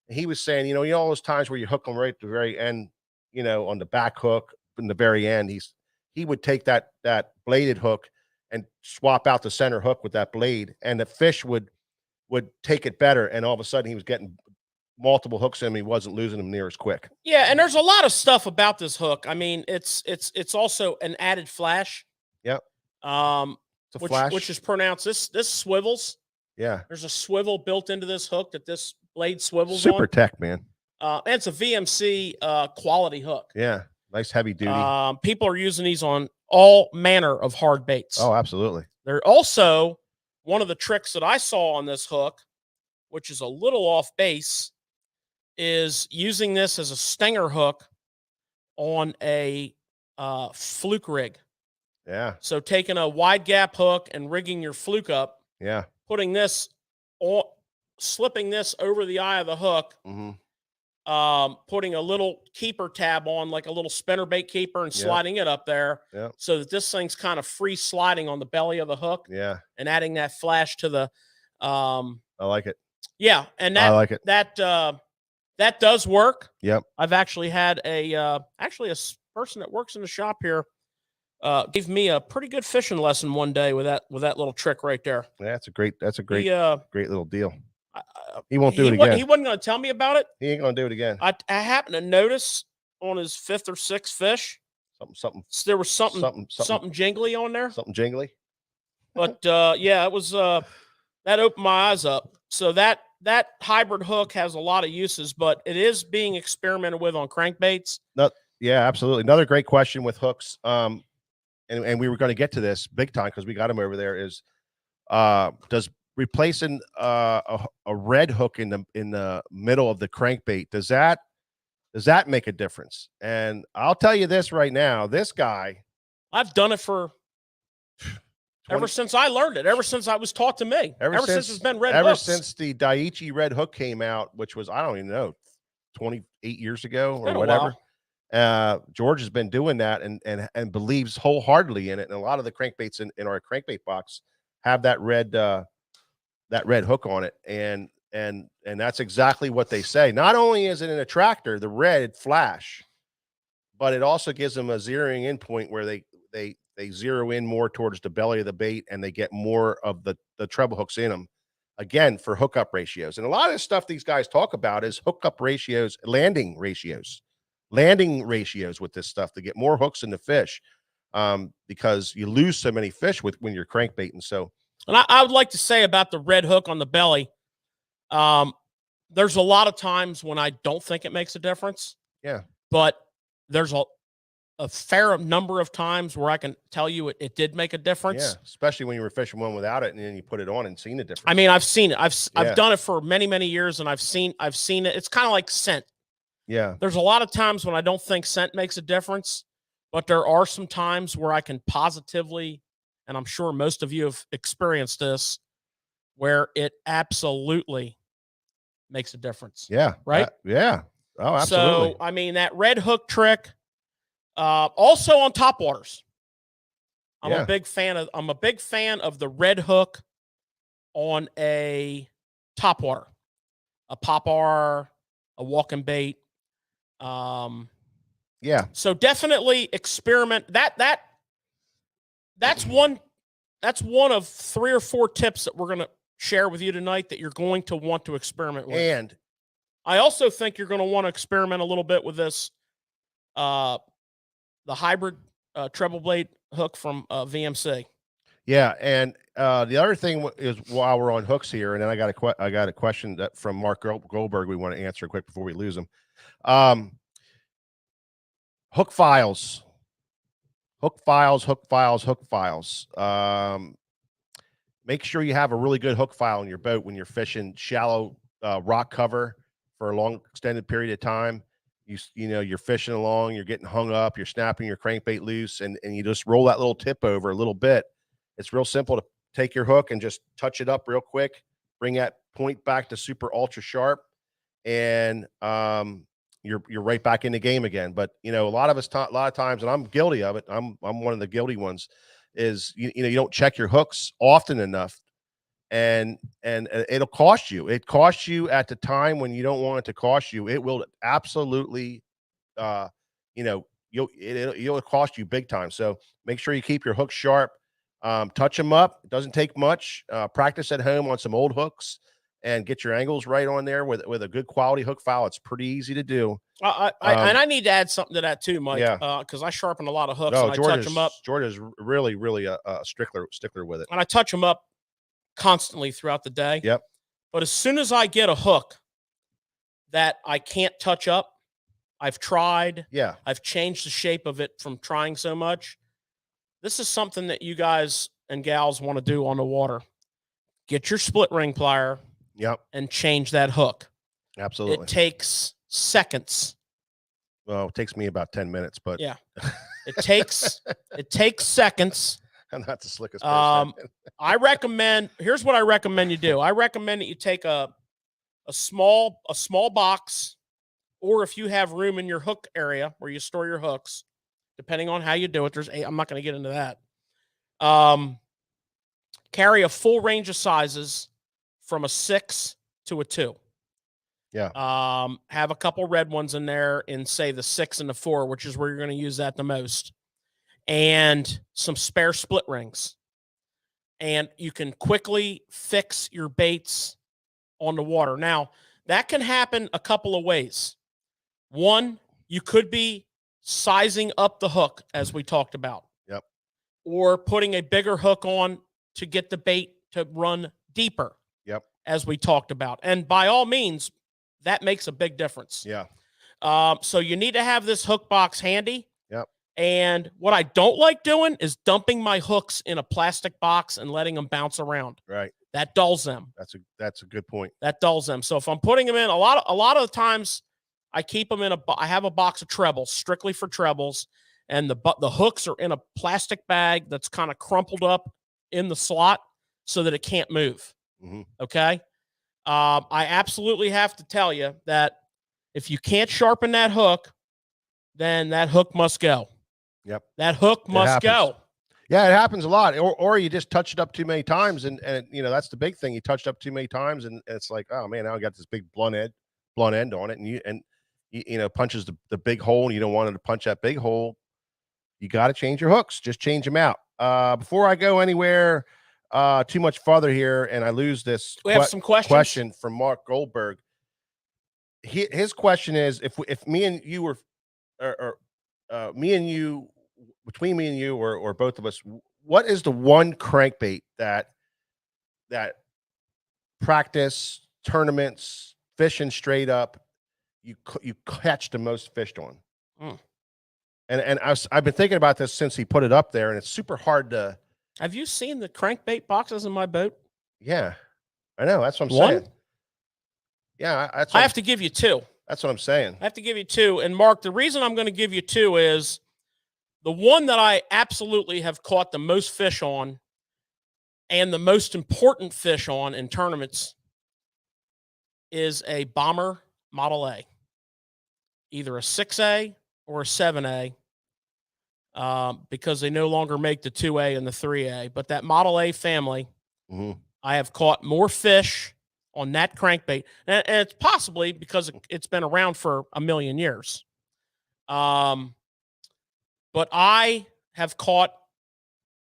And he was saying, all those times where you hook them right at the very end, on the back hook in the very end, he would take that bladed hook and swap out the center hook with that blade, and the fish would take it better. And all of a sudden he was getting multiple hooks in him. He wasn't losing them near as quick. Yeah, and there's a lot of stuff about this hook. I mean, it's also an added flash. Yep. It's a flash, which is pronounced. This swivels. Yeah. There's a swivel built into this hook that this blade swivels Super on. tech, man. And it's a VMC quality hook. Yeah. Nice heavy duty. People are using these on all manner of hard baits. Oh, absolutely. They're also one of the tricks that I saw on this hook, which is a little off base, is using this as a stinger hook on a fluke rig. Yeah. So taking a wide gap hook and rigging your fluke up. Yeah. Putting this on, slipping this over the eye of the hook. Mm-hmm. Putting a little keeper tab on, like a little spinnerbait keeper, and sliding it up there. Yeah. So that this thing's kind of free sliding on the belly of the hook. Yeah. And adding that flash to the. I like it. Yeah, and that I like it. That does work. Yep. I've actually had a person that works in the shop here gave me a pretty good fishing lesson one day with that little trick right there. Yeah, that's a great great little deal. He won't do it again. He wasn't going to tell me about it. He ain't going to do it again. I happened to notice on his 5th or 6th fish, there was something jingly on there. Something jingly. But yeah, it was that opened my eyes up. So that hybrid hook has a lot of uses, but it is being experimented with on crankbaits. Yeah, absolutely. Another great question with hooks. And we were going to get to this big time because we got him over there. Is does replacing a red hook in the middle of the crankbait, does that make a difference? And I'll tell you this right now, this guy, I've done it for ever since I learned it, ever since I was taught to me, ever since it's been red hooks. Ever since the Daiichi red hook came out, which was, I don't even know, 28 years ago or whatever. George has been doing that and believes wholeheartedly in it. And a lot of the crankbaits in our crankbait box have that red hook on it. And that's exactly what they say. Not only is it an attractor, the red flash, but it also gives them a zeroing in point where they zero in more towards the belly of the bait, and they get more of the treble hooks in them, again, for hookup ratios. And a lot of the stuff these guys talk about is hookup ratios, landing ratios with this stuff to get more hooks in the fish, because you lose so many fish when you're crankbaiting. So, and I would like to say about the red hook on the belly, there's a lot of times when I don't think it makes a difference. Yeah. But there's a fair number of times where I can tell you it did make a difference. Yeah, especially when you were fishing one without it and then you put it on and seen the difference. I mean, I've seen it. I've done it for many, many years, and I've seen it. It's kind of like scent. Yeah. There's a lot of times when I don't think scent makes a difference, but there are some times where I can positively, and I'm sure most of you have experienced this, where it absolutely makes a difference. Yeah. Right? Yeah. Oh, absolutely. So, I mean, that red hook trick, also on topwaters. I'm a big fan of the red hook on a topwater, a popper, a walking bait. Yeah. So definitely experiment. That's one of 3 or 4 tips that we're going to share with you tonight that you're going to want to experiment with. And I also think you're going to want to experiment a little bit with this, the hybrid treble blade hook from VMC. Yeah, and the other thing is, while we're on hooks here, and then I got a question that from Mark Goldberg we want to answer quick before we lose him. Hook files. Make sure you have a really good hook file in your boat when you're fishing shallow rock cover for a long extended period of time. You're fishing along, you're getting hung up, you're snapping your crankbait loose, and you just roll that little tip over a little bit. It's real simple to take your hook and just touch it up real quick, bring that point back to super ultra sharp, and you're right back in the game again. But a lot of times, and I'm guilty of it, I'm one of the guilty ones, is you know, you don't check your hooks often enough, and it'll cost you. It costs you at the time when you don't want it to cost you. It will absolutely, you know, it'll cost you big time. So make sure you keep your hooks sharp. Touch them up. It doesn't take much. Practice at home on some old hooks and get your angles right on there with a good quality hook file. It's pretty easy to do. And I need to add something to that too, Mike. Yeah. Because I sharpen a lot of hooks No, and I touch them up. George is really, really a stickler with it. And I touch them up constantly throughout the day. Yep. But as soon as I get a hook that I can't touch up, I've tried. Yeah. I've changed the shape of it from trying so much. This is something that you guys and gals want to do on the water. Get your split ring plier. Yep. And change that hook. Absolutely. It takes seconds. Well, it takes me about 10 minutes, but yeah, it takes seconds. I'm not the slickest person. I recommend, here's what I recommend you do. I recommend that you take a small box, or if you have room in your hook area where you store your hooks, depending on how you do it. I'm not going to get into that. Carry a full range of sizes from a 6 to a 2. Yeah. Have a couple red ones in there in, say, the 6 and the 4, which is where you're going to use that the most. And some spare split rings. And you can quickly fix your baits on the water. Now, that can happen a couple of ways. One, you could be sizing up the hook, as we talked about. Yep. Or putting a bigger hook on to get the bait to run deeper. Yep. As we talked about. And by all means, that makes a big difference. Yeah. So you need to have this hook box handy. Yep. And what I don't like doing is dumping my hooks in a plastic box and letting them bounce around. Right. That dulls them. That's a good point. That dulls them. So if I'm putting them in, a lot of the times I keep them in I have a box of trebles, strictly for trebles, and the hooks are in a plastic bag that's kind of crumpled up in the slot so that it can't move. Mm-hmm. Okay. I absolutely have to tell you that if you can't sharpen that hook, then that hook must go. Yep. That hook must go. Yeah, it happens a lot. Or you just touch it up too many times, and you know, that's the big thing. You touched up too many times, and it's like, oh man, now I got this big blunt end on it, and you know, punches the big hole, and you don't want it to punch that big hole. You got to change your hooks. Just change them out. Before I go anywhere too much farther here, and I lose this. We have some questions. Question from Mark Goldberg. His question is, if me and you were, or me and you, between me and you, or both of us, what is the one crankbait that practice, tournaments, fishing straight up, you catch the most fish on? Mm. And I've been thinking about this since he put it up there, and it's super hard to. Have you seen the crankbait boxes in my boat? Yeah, I know. That's what I'm One? saying. Yeah, I have to give you 2. That's what I'm saying. I have to give you 2. And Mark, the reason I'm going to give you 2 is the one that I absolutely have caught the most fish on and the most important fish on in tournaments is a Bomber Model A, either a 6A or a 7A, because they no longer make the 2A and the 3A. But that Model A family, I have caught more fish on that crankbait, and it's possibly because it's been around for a million years. But I have caught,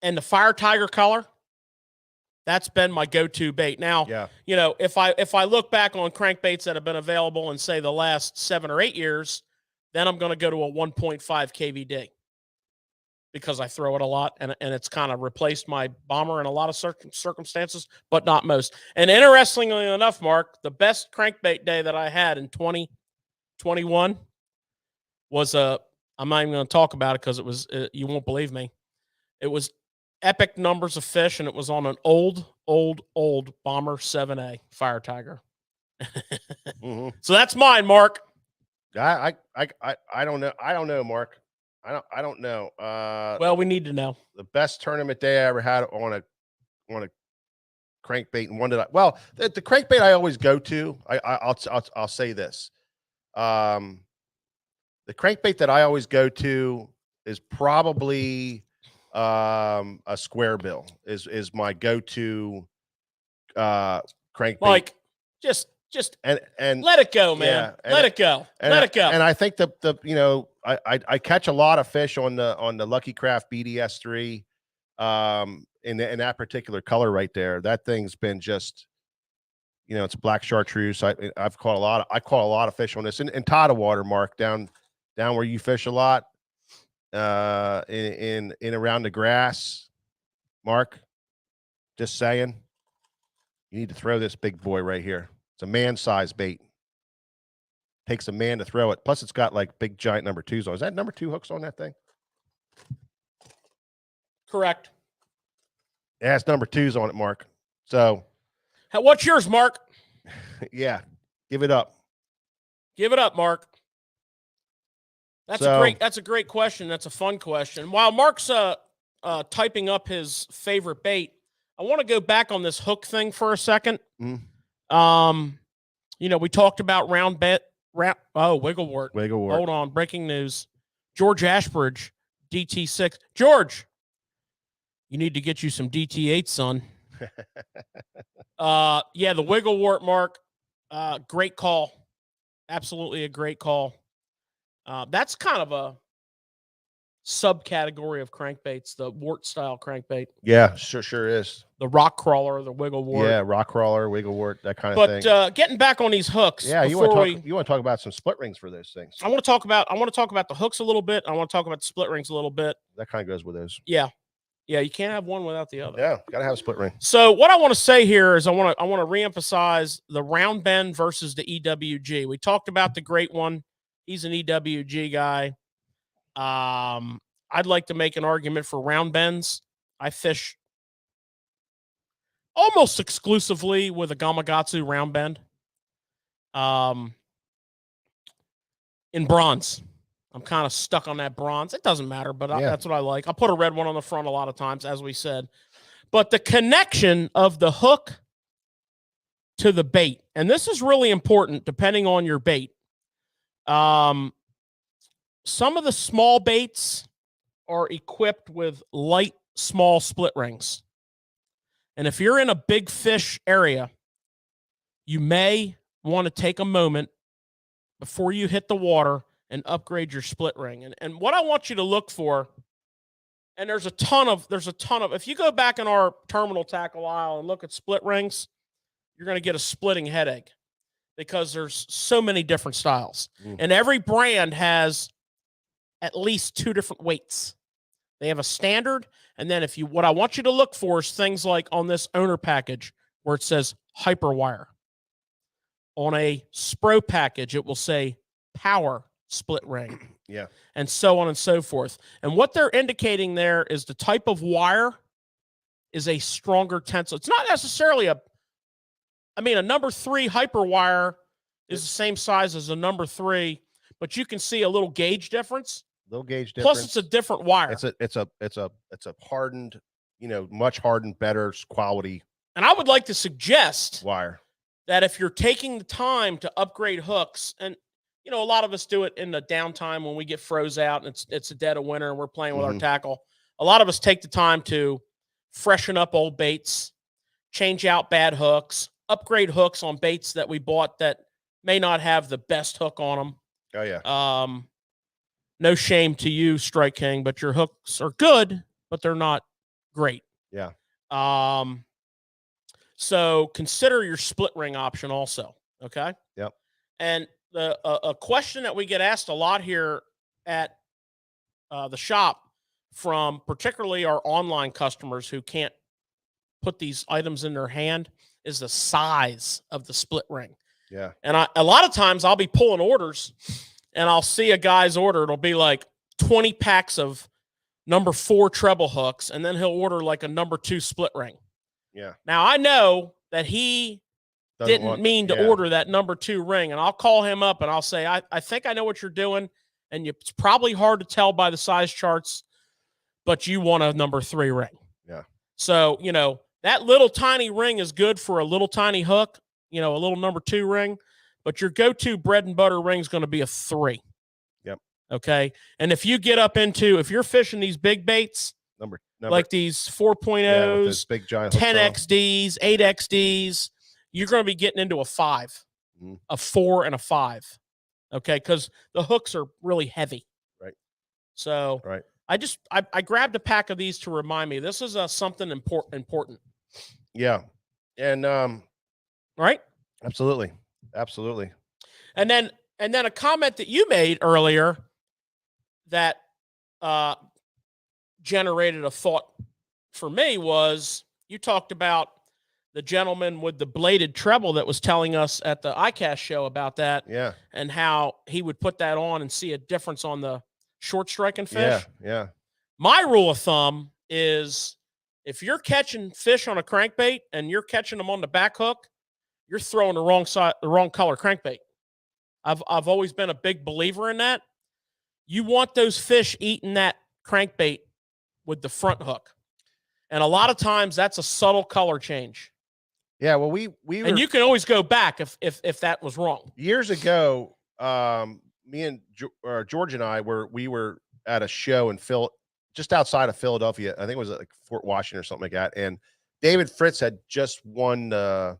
and the Fire Tiger color, that's been my go-to bait. Now, you know, if I look back on crankbaits that have been available in, say, the last 7 or 8 years, then I'm going to go to a 1.5 KVD because I throw it a lot, and it's kind of replaced my Bomber in a lot of circumstances, but not most. And interestingly enough, Mark, the best crankbait day that I had in 2021 was I'm not even going to talk about it because it was you won't believe me. It was epic numbers of fish, and it was on an old Bomber 7A Fire Tiger. So that's mine, Mark. I don't know. I don't know, Mark. I don't know. Well, we need to know. The best tournament day I ever had on a crankbait, and one that the crankbait I always go to. I'll say this. The crankbait that I always go to is probably a square bill is my go-to crankbait. Like, just and let it go, man. yeah, and- let it go. and Let it go. And I think the you know I catch a lot of fish on the Lucky Craft BDS3 in that particular color right there. That thing's been just, you know, it's black chartreuse. I've caught I caught a lot of fish on this in tidal water, Mark, down where you fish a lot, in around the grass. Mark, just saying, you need to throw this big boy right here. It's a man-sized bait. Takes a man to throw it. Plus, it's got like big giant number 2s on. Is that number 2 hooks on that thing? Correct. It has number 2s on it, Mark. So, What's yours, Mark? yeah, give it up. Give it up, Mark. That's a great question. That's a fun question. While Mark's typing up his favorite bait, I want to go back on this hook thing for a second. Mm. You know, we talked about Wigglewort. Hold on, breaking news. George Ashbridge, DT6. George, you need to get you some DT8, son. Yeah, the Wigglewort, Mark. Great call. Absolutely a great call. That's kind of a subcategory of crankbaits, the wart style crankbait. Yeah, sure is. The rock crawler, the Wigglewort. Yeah, rock crawler, Wigglewort, that kind of thing. But getting back on these hooks. Yeah, you want to talk about some split rings for those things. I want to talk about the hooks a little bit. I want to talk about the split rings a little bit. That kind of goes with those. Yeah. Yeah, you can't have one without the other. Yeah, gotta have a split ring. So what I want to say here is I want to reemphasize the round bend versus the EWG. We talked about the great one. He's an EWG guy. I'd like to make an argument for round bends. I fish almost exclusively with a Gamakatsu round bend. In bronze. I'm kind of stuck on that bronze. It doesn't matter, but that's what I like. I put a red one on the front a lot of times, as we said. But the connection of the hook to the bait, and this is really important depending on your bait. Some of the small baits are equipped with light, small split rings. And if you're in a big fish area, you may want to take a moment before you hit the water and upgrade your split ring. And what I want you to look for, and there's a ton of, if you go back in our terminal tackle aisle and look at split rings, you're going to get a splitting headache because there's so many different styles. And every brand has at least 2 different weights. They have a standard, and then what I want you to look for is things like on this owner package where it says Hyperwire. On a Spro package, it will say Power Split Ring. Yeah. And so on and so forth. And what they're indicating there is the type of wire is a stronger tensile. It's not necessarily a number 3 Hyperwire is the same size as a number 3, but you can see a little gauge difference. Plus, it's a different wire. It's a hardened, much hardened, better quality. And I would like to suggest wire that if you're taking the time to upgrade hooks, and a lot of us do it in the downtime when we get froze out and it's a dead of winter and we're playing with our tackle. A lot of us take the time to freshen up old baits, change out bad hooks, upgrade hooks on baits that we bought that may not have the best hook on them. Oh yeah. No shame to you, Strike King, but your hooks are good, but they're not great. Yeah. So consider your split ring option also. Okay. Yep. And a question that we get asked a lot here at the shop from particularly our online customers who can't put these items in their hand is the size of the split ring. Yeah. And a lot of times I'll be pulling orders and I'll see a guy's order. It'll be like 20 packs of number 4 treble hooks. And then he'll order like a number 2 split ring. Yeah. Now I know that he didn't mean to order that number 2 ring. And I'll call him up and I'll say, I think I know what you're doing. And it's probably hard to tell by the size charts, but you want a number 3 ring. Yeah. So, that little tiny ring is good for a little tiny hook, a little number 2 ring, but your go-to bread and butter ring is going to be a 3. Yep. Okay. And if you get up into, if you're fishing these big baits, Number like these 4.0s, yeah, with those big giant hooks on 'em. 10XDs, 8XDs, you're going to be getting into a 5, Mhm. a 4, and a 5. Okay, because the hooks are really heavy. Right. So Right. I grabbed a pack of these to remind me this is something important. Yeah. And Right. absolutely. Absolutely. And then a comment that you made earlier that generated a thought for me was you talked about the gentleman with the bladed treble that was telling us at the iCast show about that. Yeah. And how he would put that on and see a difference on the short striking fish. Yeah. Yeah. My rule of thumb is if you're catching fish on a crankbait and you're catching them on the back hook, you're throwing the wrong color crankbait. I've always been a big believer in that. You want those fish eating that crankbait with the front hook. And a lot of times that's a subtle color change. Yeah. Well, we were, and you can always go back if that was wrong. Years ago, me and George and I we were at a show in just outside of Philadelphia. I think it was like Fort Washington or something like that. And David Fritz had just won the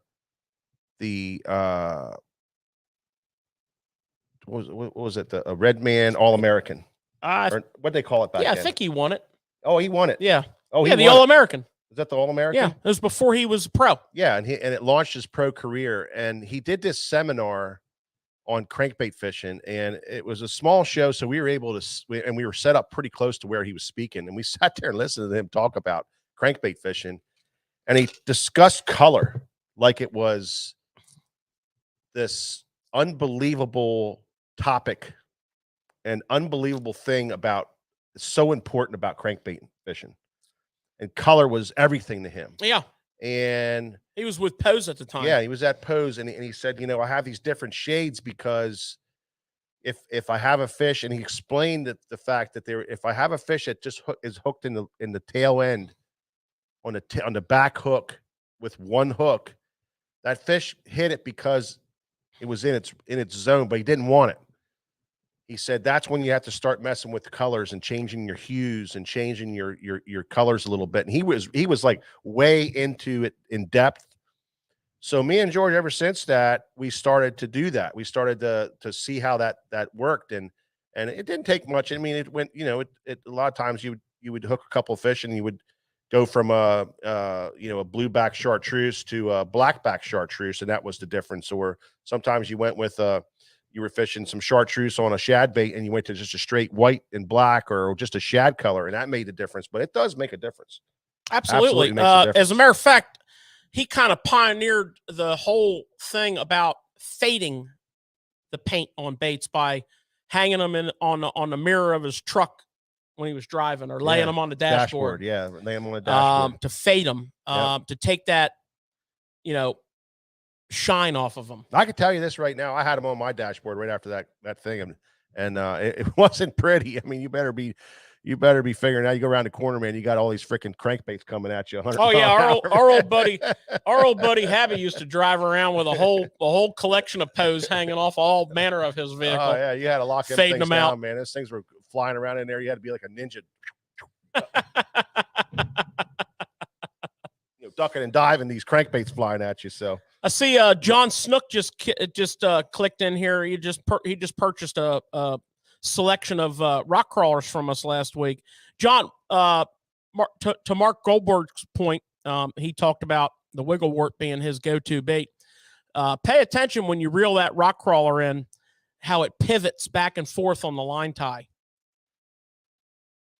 what was it? The Red Man All-American. Or what they call it back then? I think he won it. Oh, he won it. Yeah. Oh, yeah, the All-American. Is that the All-American? Yeah, it was before he was pro. Yeah, and it launched his pro career. And he did this seminar on crankbait fishing, and it was a small show, so we were able to, and we were set up pretty close to where he was speaking, and we sat there and listened to him talk about crankbait fishing, and he discussed color like it was this unbelievable topic, an unbelievable thing about so important about crankbait fishing, and color was everything to him. Yeah. And he was with Pose at the time. Yeah, he was at Pose, and he said, I have these different shades because if I have a fish, and he explained that the fact that if I have a fish that just is hooked in the tail end on the back hook with one hook, that fish hit it because it was in its zone, but he didn't want it. He said that's when you have to start messing with the colors and changing your hues and changing your colors a little bit. And he was like way into it in depth. So me and George, ever since that, we started to do that. We started to see how that worked, and it didn't take much. I mean, it went, a lot of times you would hook a couple of fish, and you would go from a blueback chartreuse to a blackback chartreuse, and that was the difference. Or sometimes you went with you were fishing some chartreuse on a shad bait, and you went to just a straight white and black, or just a shad color, and that made a difference. But it does make a difference. Absolutely. Makes a difference. As a matter of fact, he kind of pioneered the whole thing about fading the paint on baits by hanging them on the mirror of his truck when he was driving, or laying them on the dashboard. Yeah, laying them on the dashboard to fade them, to take that, shine off of them. I can tell you this right now. I had them on my dashboard right after that thing, and it wasn't pretty. I mean, you better be figuring out. You go around the corner, man, you got all these freaking crankbaits coming at you. Oh yeah, our old buddy Habby used to drive around with a whole collection of Pose hanging off all manner of his vehicle. Oh yeah, you had to lock them fading things them down, out, man. Those things were flying around in there. You had to be like a ninja. Ducking and diving, these crankbaits flying at you. So I see John Snook just clicked in here. He just purchased a selection of rock crawlers from us last week. John, to Mark Goldberg's point, he talked about the wigglewort being his go-to bait. Pay attention when you reel that rock crawler in, how it pivots back and forth on the line tie,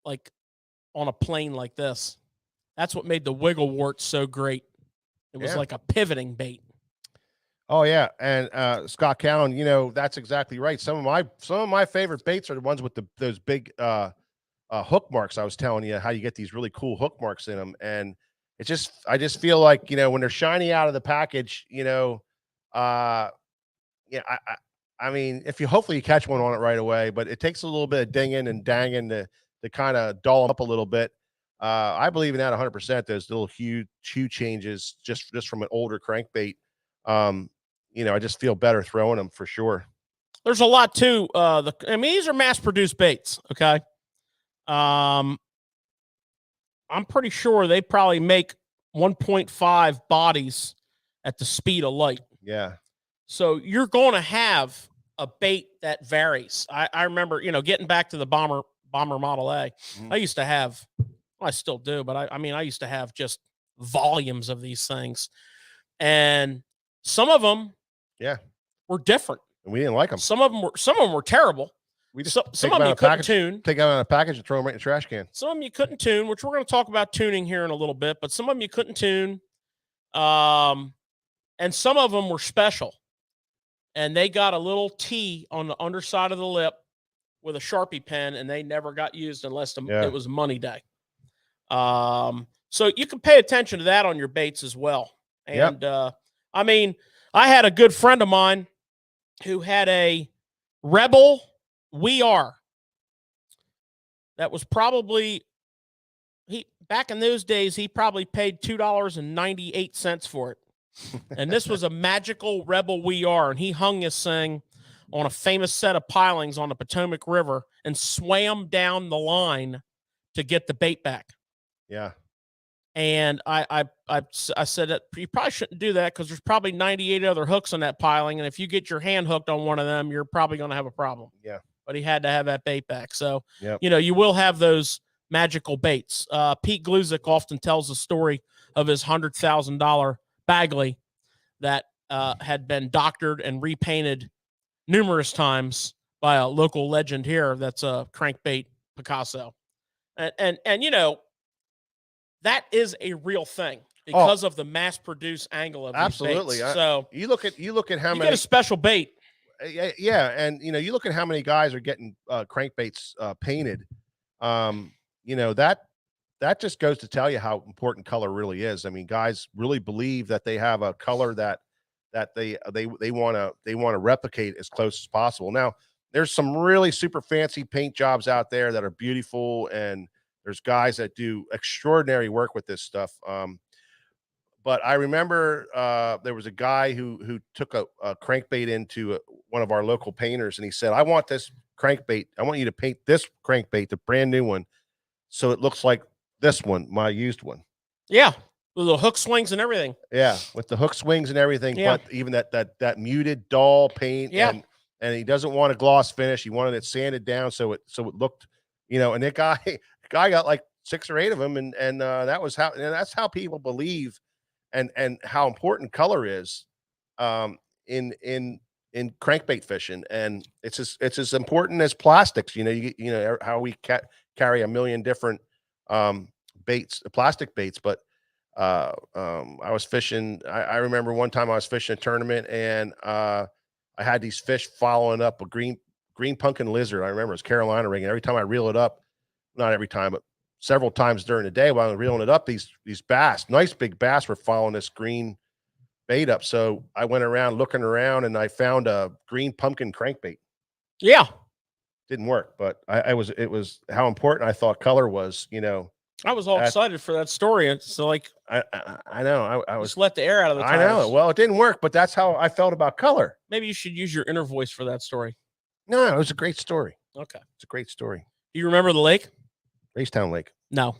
like on a plane like this. That's what made the wigglewort so great. It was like a pivoting bait. Oh yeah, and Scott Callan, that's exactly right. Some of my favorite baits are the ones with those big hook marks. I was telling you how you get these really cool hook marks in them, and I just feel like when they're shiny out of the package, I mean, hopefully you catch one on it right away, but it takes a little bit of dinging and danging to kind of dull them up a little bit. I believe in that 100%. Those little hue changes just from an older crankbait. I just feel better throwing them for sure. There's a lot too. These are mass-produced baits. Okay. I'm pretty sure they probably make 1.5 bodies at the speed of light. Yeah. So you're going to have a bait that varies. I remember, getting back to the Bomber Model A, I used to have, well, I still do, but I mean, I used to have just volumes of these things. And some of them were different. And we didn't like them. Some of them were terrible. We just some of them you couldn't tune. Take them out of a package and throw them right in the trash can. Some of them you couldn't tune, which we're going to talk about tuning here in a little bit, but some of them you couldn't tune. And some of them were special. And they got a little T on the underside of the lip with a Sharpie pen, and they never got used unless it was money day. So you can pay attention to that on your baits as well. And I mean, I had a good friend of mine who had a Rebel We Are. That was probably back in those days, he probably paid $2.98 for it. And this was a magical Rebel We Are, and he hung this thing on a famous set of pilings on the Potomac River and swam down the line to get the bait back. Yeah. And I said that you probably shouldn't do that because there's probably 98 other hooks on that piling, and if you get your hand hooked on one of them, you're probably going to have a problem. Yeah. But he had to have that bait back. So, you will have those magical baits. Pete Gluzik often tells the story of his $100,000 Bagley that had been doctored and repainted numerous times by a local legend here. That's a Crankbait Picasso. And that is a real thing because of the mass-produced angle of these baits. So you look at how many get a special bait. Yeah, and you look at how many guys are getting crankbaits painted. That just goes to tell you how important color really is. I mean, guys really believe that they have a color that they want to replicate as close as possible. Now, there's some really super fancy paint jobs out there that are beautiful, and there's guys that do extraordinary work with this stuff. But I remember there was a guy who took a crankbait into one of our local painters, and he said, "I want this crankbait. I want you to paint this crankbait, the brand new one, so it looks like this one, my used one." Yeah, with the hook swings and everything. Yeah, with the hook swings and everything. Yeah. But even that muted dull paint. Yeah. And he doesn't want a gloss finish. He wanted it sanded down so it looked, and that guy got like 6 or 8 of them, and that's how people believe and how important color is in crankbait fishing. And it's as important as plastics. How we carry a million different plastic baits. But I was fishing. I remember one time I was fishing a tournament, and I had these fish following up a green pumpkin lizard. I remember it was Carolina ring. And every time I reel it up, not every time, but several times during the day while I was reeling it up, these bass, nice big bass, were following this green bait up. So I went around looking around, and I found a green pumpkin crankbait. Yeah. Didn't work, but it was how important I thought color was, I was all excited for that story. It's like I know I was just let the air out of the tires. I know. Well, it didn't work, but that's how I felt about color. Maybe you should use your inner voice for that story. No, it was a great story. Okay, it's a great story. Do you remember the lake? Racetown Lake. No.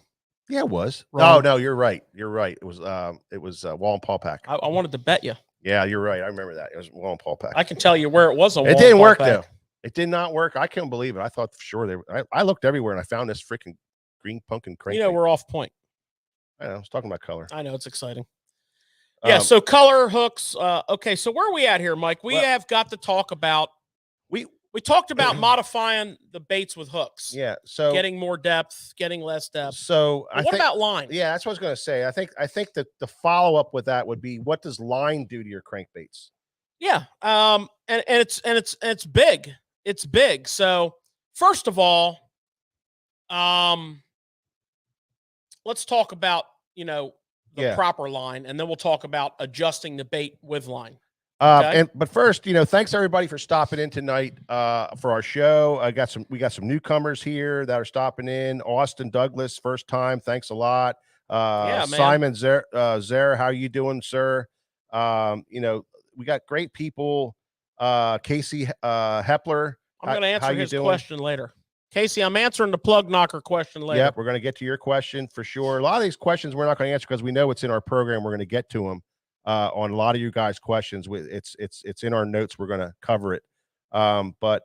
Yeah, it was. Wrong. Oh no, you're right. You're right. It was Wallenpaupack. I wanted to bet you. Yeah, you're right. I remember that. It was Wallenpaupack. I can tell you where it was. It didn't work though. It did not work. I couldn't believe it. I thought for sure I looked everywhere, and I found this freaking green pumpkin crankbait. We're off point. I know. I was talking about color. I know, it's exciting. Yeah. So color, hooks. Okay. So where are we at here, Mike? We have got to talk about. We talked about modifying the baits with hooks. Yeah. So getting more depth, getting less depth. So what about line? Yeah, that's what I was going to say. I think that the follow up with that would be, what does line do to your crankbaits? Yeah. And it's big. It's big. So first of all, let's talk about the proper line, and then we'll talk about adjusting the bait with line. Okay. But first, thanks everybody for stopping in tonight for our show. We got some newcomers here that are stopping in. Austin Douglas, first time. Thanks a lot. Simon Zer, how you doing, sir? We got great people. Casey Hepler. I'm going to answer his question later. Casey, I'm answering the plug knocker question later. Yep, we're going to get to your question for sure. A lot of these questions we're not going to answer because we know it's in our program. We're going to get to them on a lot of you guys' questions. It's in our notes. We're going to cover it. But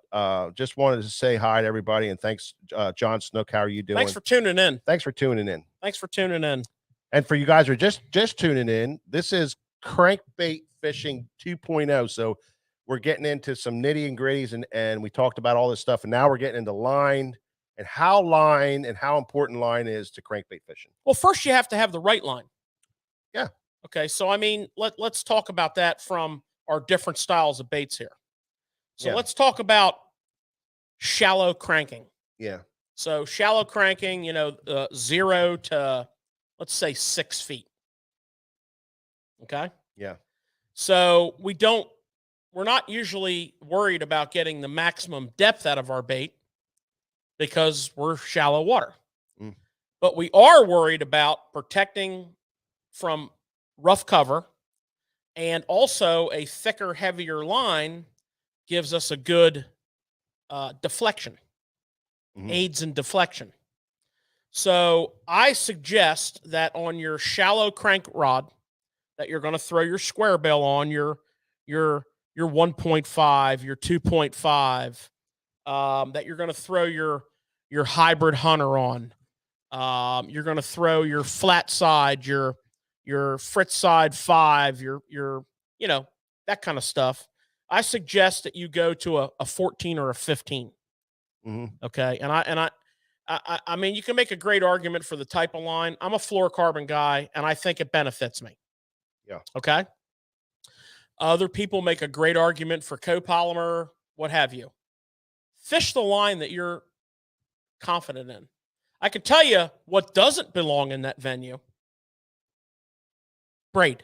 just wanted to say hi to everybody and thanks, John Snook. How are you doing? Thanks for tuning in. Thanks for tuning in. Thanks for tuning in. And for you guys who are just tuning in, this is Crankbait Fishing 2.0. So we're getting into some nitty and gritties, and we talked about all this stuff, and now we're getting into line and how important line is to crankbait fishing. Well, first you have to have the right line. Yeah. Okay. So I mean, let's talk about that from our different styles of baits here. So let's talk about shallow cranking. Yeah. So shallow cranking, 0 to, let's say, 6 feet. Okay. Yeah. So we're not usually worried about getting the maximum depth out of our bait because we're shallow water. But we are worried about protecting from rough cover, and also a thicker, heavier line gives us a good deflection, aids in deflection. So I suggest that on your shallow crank rod that you're going to throw your square bill on, your 1.5, your 2.5, that you're going to throw your hybrid hunter on. You're going to throw your flat side, your Fritz side 5, your that kind of stuff. I suggest that you go to a 14 or a 15. Okay. And I mean, you can make a great argument for the type of line. I'm a fluorocarbon guy, and I think it benefits me. Yeah. Okay. Other people make a great argument for copolymer, what have you. Fish the line that you're confident in. I can tell you what doesn't belong in that venue. Braid.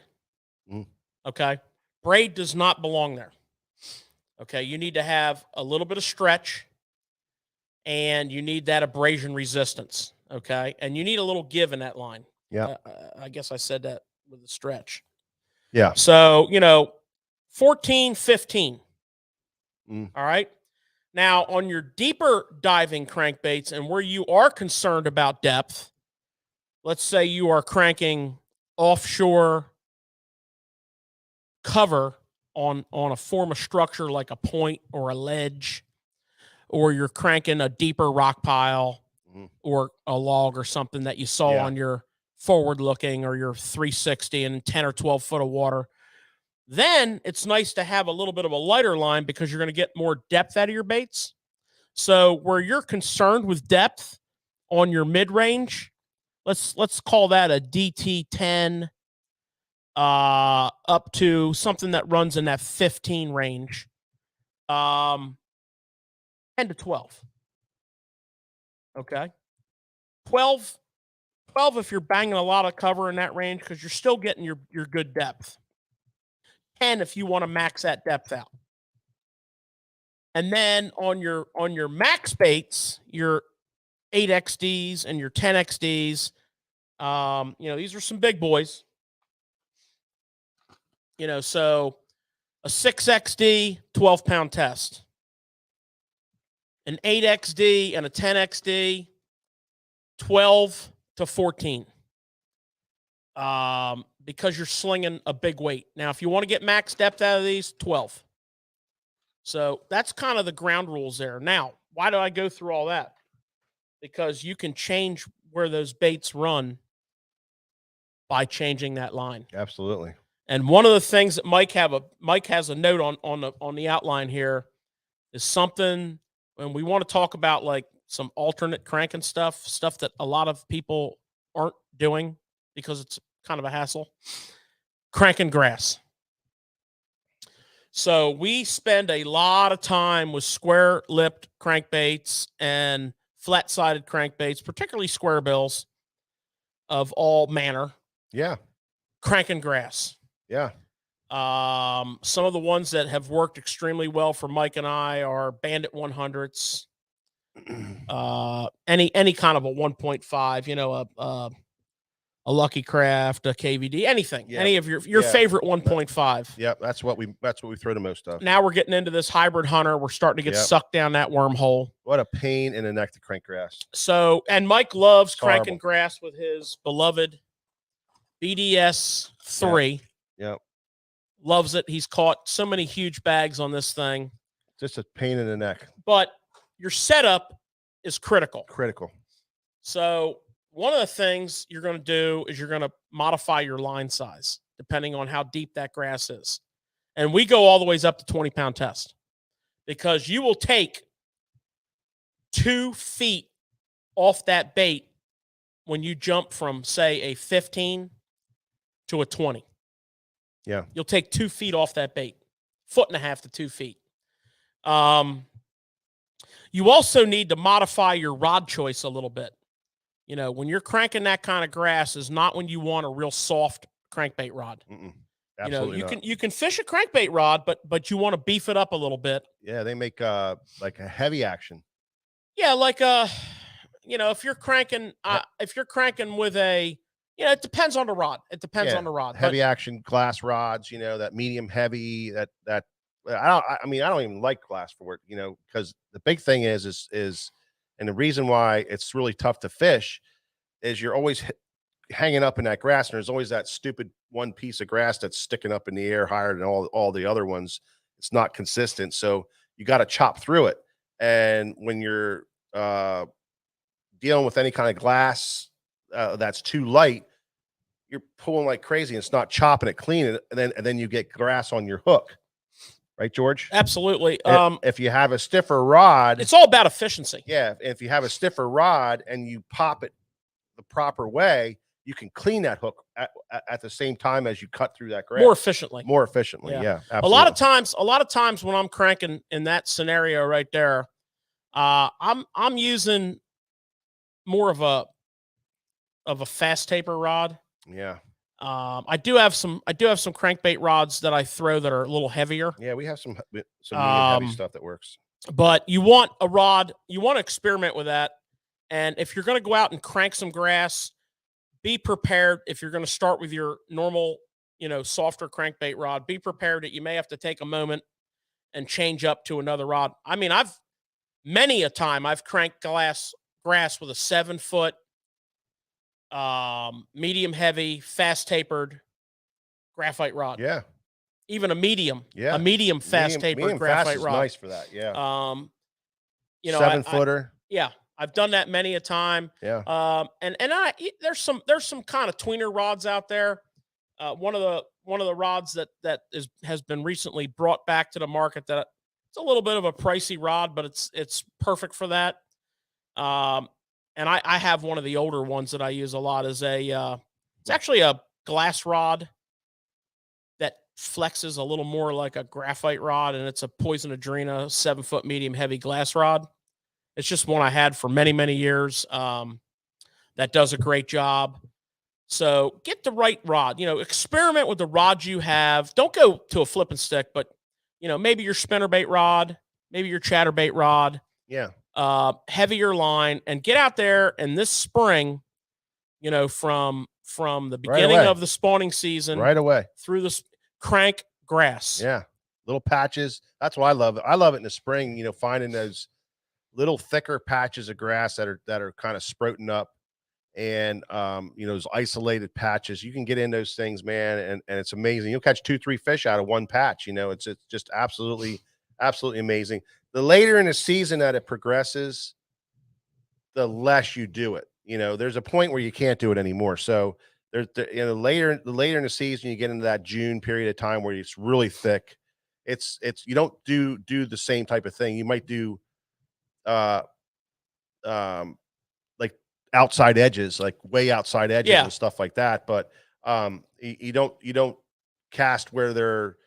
Okay. Braid does not belong there. Okay. You need to have a little bit of stretch, and you need that abrasion resistance. Okay. And you need a little give in that line. Yeah. I guess I said that with the stretch. Yeah. So, 14, 15. All right. Now, on your deeper diving crankbaits and where you are concerned about depth, let's say you are cranking offshore cover on a form of structure like a point or a ledge, or you're cranking a deeper rock pile or a log or something that you saw on your forward looking or your 360 and 10 or 12 foot of water, then it's nice to have a little bit of a lighter line because you're going to get more depth out of your baits. So where you're concerned with depth on your mid-range, let's call that a DT10 up to something that runs in that 15 range. 10 to 12. Okay. 12 if you're banging a lot of cover in that range because you're still getting your good depth. 10 if you want to max that depth out. And then on your max baits, your 8XDs and your 10XDs, these are some big boys. So a 6XD, 12-pound test. An 8XD and a 10XD, 12 to 14. Because you're slinging a big weight. Now, if you want to get max depth out of these, 12. So that's kind of the ground rules there. Now, why do I go through all that? Because you can change where those baits run by changing that line. Absolutely. And one of the things that Mike has a note on the outline here is something, and we want to talk about like some alternate cranking stuff that a lot of people aren't doing because it's kind of a hassle. Cranking grass. So we spend a lot of time with square-lipped crankbaits and flat-sided crankbaits, particularly square bills of all manner. Yeah. Cranking grass. Yeah. Some of the ones that have worked extremely well for Mike and I are Bandit 100s. Any kind of a 1.5, a Lucky Craft, a KVD, anything, Yeah. any of your Yeah. favorite 1.5. Yep, that's what we throw the most of. Now we're getting into this hybrid hunter. We're starting to get Yep. sucked down that wormhole. What a pain in the neck to crank grass. So, and Mike loves It's cranking horrible. grass with his beloved BDS 3. Yep. Loves it. He's caught so many huge bags on this thing. Just a pain in the neck. But your setup is critical. Critical. So one of the things you're going to do is you're going to modify your line size depending on how deep that grass is. And we go all the ways up to 20-pound test because you will take 2 feet off that bait when you jump from, say, a 15 to a 20. Yeah. You'll take 2 feet off that bait, 1.5 feet to 2 feet. You also need to modify your rod choice a little bit. You know, when you're cranking that kind of grass is not when you want a real soft crankbait rod. Absolutely you know, not. you can fish a crankbait rod, but you want to beef it up a little bit. Yeah, they make like a heavy action. Yeah, like you know, if you're cranking with a, you know, it depends on the rod. It depends on the rod. Heavy action glass rods, you know, that medium heavy, that I mean, I don't even like glass for it, you know, because the big thing is and the reason why it's really tough to fish is you're always hanging up in that grass, and there's always that stupid one piece of grass that's sticking up in the air higher than all the other ones. It's not consistent, so you got to chop through it. And when you're dealing with any kind of glass that's too light, you're pulling like crazy, and it's not chopping it clean, and then you get grass on your hook. Right, George? Absolutely. If you have a stiffer rod, it's all about efficiency. Yeah, if you have a stiffer rod and you pop it the proper way, you can clean that hook at the same time as you cut through that grass More efficiently. Yeah, absolutely. A lot of times when I'm cranking in that scenario right there, I'm using more of a fast taper rod. Yeah. I do have some crankbait rods that I throw that are a little heavier. Yeah, we have some medium heavy stuff that works. But you want a rod, you want to experiment with that. And if you're going to go out and crank some grass, be prepared. If you're going to start with your normal, you know, softer crankbait rod, be prepared that you may have to take a moment and change up to another rod. I mean, many a time I've cranked grass with a 7-foot medium heavy, fast tapered graphite rod. Yeah. Even a medium medium fast tapered graphite rod. Nice for that. Yeah. You know, 7-footer. Yeah, I've done that many a time. Yeah. And there's some kind of tweener rods out there. One of the rods that has been recently brought back to the market that it's a little bit of a pricey rod, but it's perfect for that. And I have one of the older ones that I use a lot as it's actually a glass rod that flexes a little more like a graphite rod, and it's a Poison Adrena 7-foot medium heavy glass rod. It's just one I had for many, many years. That does a great job. So get the right rod, you know, experiment with the rod you have. Don't go to a flipping stick, but you know, maybe your spinnerbait rod, maybe your chatterbait rod. Yeah. Heavier line, and get out there. And this spring, you know, from the beginning of the spawning season, right away through the crank grass. Yeah. Little patches. That's why I love it. I love it in the spring, you know, finding those little thicker patches of grass that are kind of sprouting up, and you know, those isolated patches. You can get in those things, man, and it's amazing. You'll catch 2-3 fish out of one patch. You know, it's just absolutely amazing. The later in the season that it progresses, the less you do it. You know, there's a point where you can't do it anymore. So there's later in the season, you get into that June period of time where it's really thick. It's you don't do the same type of thing. You might do like outside edges, like way outside edges and stuff like that. But you don't cast where they're,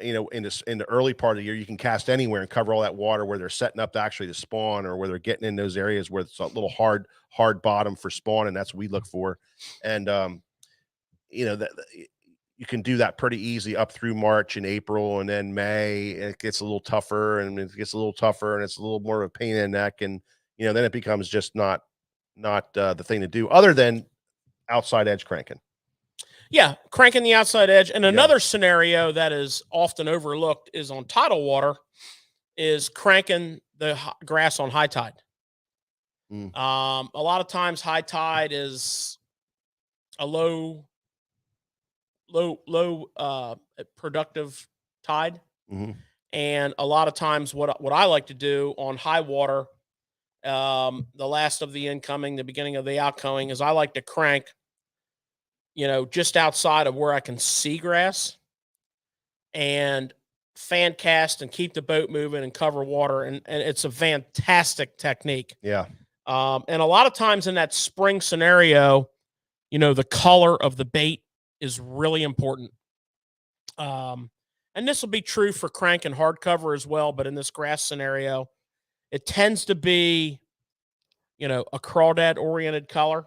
you know, in the early part of the year. You can cast anywhere and cover all that water where they're setting up to spawn, or where they're getting in those areas where it's a little hard bottom for spawn, and that's what we look for. And you know, that you can do that pretty easy up through March and April, and then May it gets a little tougher, and it gets a little tougher, and it's a little more of a pain in the neck, and you know, then it becomes just not the thing to do, other than outside edge cranking. Yeah, cranking the outside edge. And another scenario that is often overlooked is on tidal water is cranking the grass on high tide. A lot of times high tide is a low productive tide. And a lot of times what I like to do on high water, the last of the incoming, the beginning of the outgoing, is I like to crank, just outside of where I can see grass and fan cast and keep the boat moving and cover water. And it's a fantastic technique. Yeah. And a lot of times in that spring scenario, the color of the bait is really important. And this will be true for crank and hardcover as well. But in this grass scenario, it tends to be, a crawdad oriented color,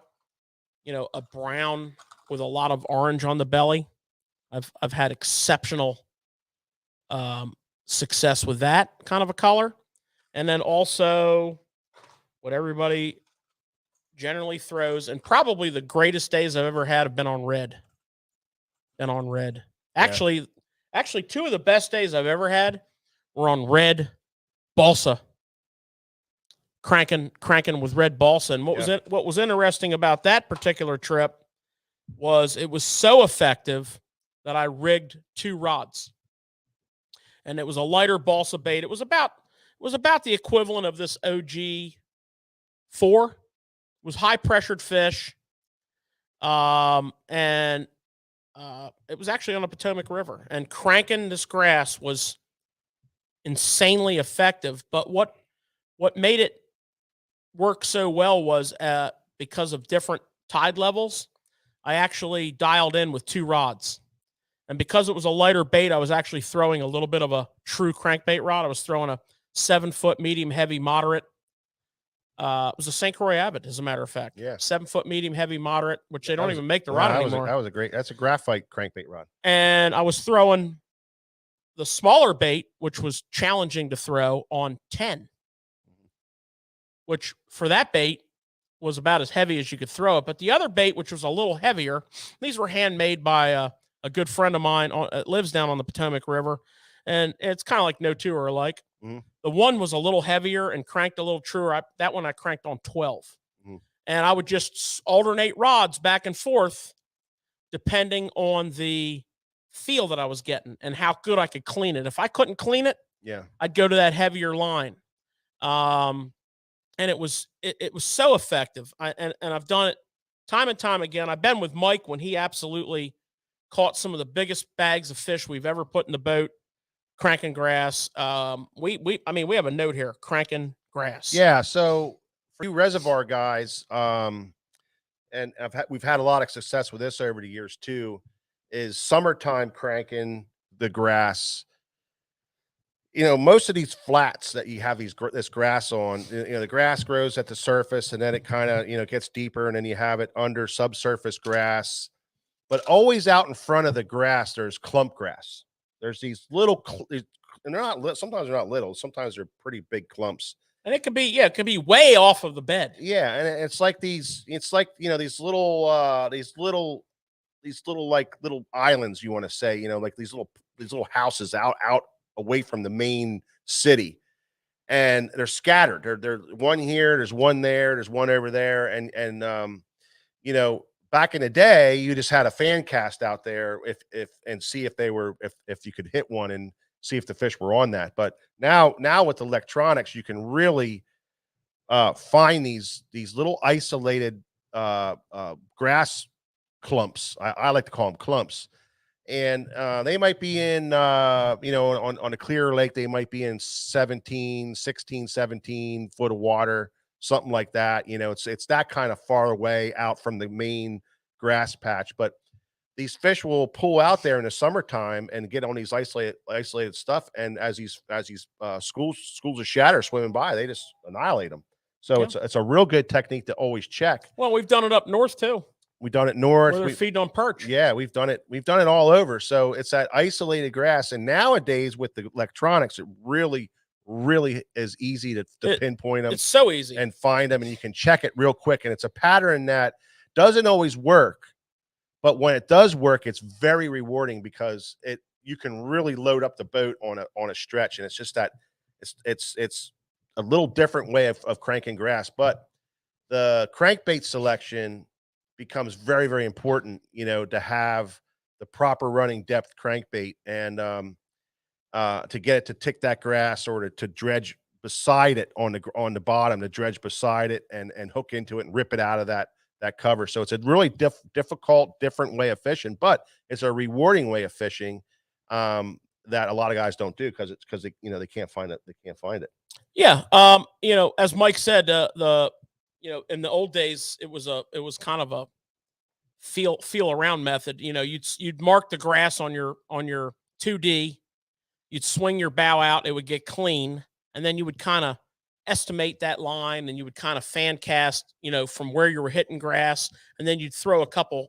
a brown with a lot of orange on the belly. I've had exceptional success with that kind of a color. And then also what everybody generally throws, and probably the greatest days I've ever had have been on red. Actually, two of the best days I've ever had were on red balsa. Cranking with red balsa. And what was interesting about that particular trip was it was so effective that I rigged 2 rods. And it was a lighter balsa bait. It was about the equivalent of this OG 4. It was high pressured fish. And it was actually on the Potomac River, and cranking this grass was insanely effective. But what made it work so well was because of different tide levels, I actually dialed in with 2 rods. And because it was a lighter bait, I was actually throwing a little bit of a true crankbait rod. I was throwing a 7-foot medium heavy moderate. It was a St. Croix Abbott, as a matter of fact. Yeah. 7-foot medium heavy moderate, which they don't even make the rod anymore. That's a graphite crankbait rod. And I was throwing the smaller bait, which was challenging to throw, on 10, which for that bait was about as heavy as you could throw it. But the other bait, which was a little heavier, these were handmade by a good friend of mine that lives down on the Potomac River. And it's kind of like no two are alike. The one was a little heavier and cranked a little truer. That one I cranked on 12. And I would just alternate rods back and forth depending on the feel that I was getting and how good I could clean it. If I couldn't clean it, I'd go to that heavier line. And it was so effective. And I've done it time and time again. I've been with Mike when he absolutely caught some of the biggest bags of fish we've ever put in the boat, cranking grass. We have a note here, cranking grass. Yeah. So for you reservoir guys, and we've had a lot of success with this over the years too, is summertime cranking the grass. Most of these flats that you have this grass on, the grass grows at the surface and then it kind of, gets deeper, and then you have it under subsurface grass. But always out in front of the grass, there's clump grass. There's these little, and they're not, sometimes they're not little, sometimes they're pretty big clumps. And it could be way off of the bed. Yeah. And it's like these little islands, you want to say, like these little houses out away from the main city. And they're scattered. They're one here, there's one there, there's one over there. And back in the day, you just had a fan cast out there and see if you could hit one and see if the fish were on that. But now with electronics, you can really find these little isolated grass clumps. I like to call them clumps. And they might be in, on a clear lake, they might be in 16, 17 foot of water, something like that. It's that kind of far away out from the main grass patch. But these fish will pull out there in the summertime and get on these isolated stuff. And as these schools of shad are swimming by, they just annihilate them. So it's a real good technique to always check. Well, we've done it up north too. We've done it north. Where they're feeding on perch. Yeah, we've done it all over. So it's that isolated grass. And nowadays with the electronics, it really, really is easy to pinpoint them. It's so easy. And find them, and you can check it real quick. And it's a pattern that Doesn't always work, but when it does work, it's very rewarding because you can really load up the boat on a stretch, and it's just that it's a little different way of cranking grass. But the crankbait selection becomes very, very important, to have the proper running depth crankbait and to get it to tick that grass or to dredge beside it on the bottom, to dredge beside it and hook into it and rip it out of that cover. So it's a really difficult, different way of fishing, but it's a rewarding way of fishing that a lot of guys don't do because they can't find it. They can't find it. Yeah. As Mike said, in the old days, it was kind of a feel around method. You'd mark the grass on your 2D, you'd swing your bow out, it would get clean, and then you would kind of estimate that line, and you would kind of fan cast, from where you were hitting grass, and then you'd throw a couple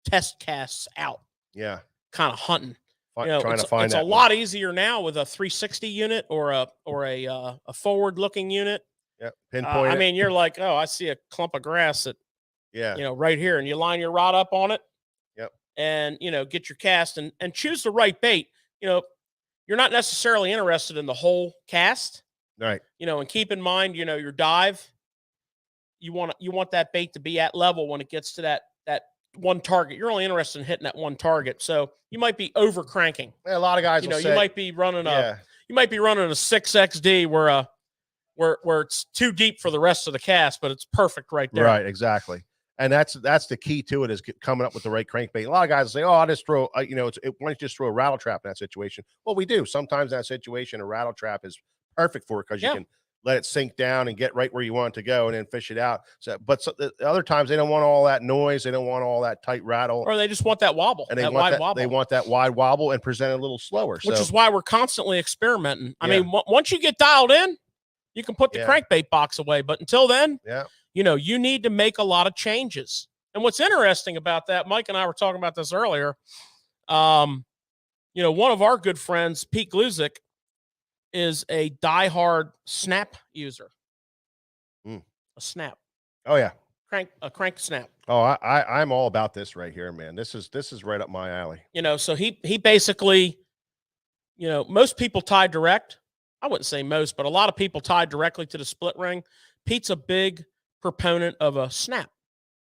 test casts out. Yeah, kind of hunting. Trying to find it's a lot easier now with a 360 unit or a forward looking unit. Yeah, pinpoint. I mean, you're like, oh, I see a clump of grass that, right here, and you line your rod up on it. Yep. And get your cast and choose the right bait. You're not necessarily interested in the whole cast. Right. And keep in mind, your dive. You want that bait to be at level when it gets to that one target. You're only interested in hitting that one target. So you might be over cranking. A lot of guys, you might be running a 6XD where it's too deep for the rest of the cast, but it's perfect right there. Right, exactly. And that's the key to it, is coming up with the right crankbait. A lot of guys say, "Oh, I'll just throw, why don't you just throw a rattle trap in that situation?" Well, we do sometimes in that situation. A rattle trap is perfect for it because you can let it sink down and get right where you want it to go, and then fish it out. So, but the other times they don't want all that noise, they don't want all that tight rattle, or they just want that wobble, and they want that wide wobble and present it a little slower. Which is why we're constantly experimenting. I mean, once you get dialed in, you can put the crankbait box away, but until then, you need to make a lot of changes. And what's interesting about that, Mike and I were talking about this earlier. One of our good friends, Pete Gluzik, is a diehard snap user. A snap. Oh yeah. Crank snap. Oh, I'm all about this right here, man. This is right up my alley. So he basically, most people tie direct. I wouldn't say most, but a lot of people tie directly to the split ring. Pete's a big proponent of a snap.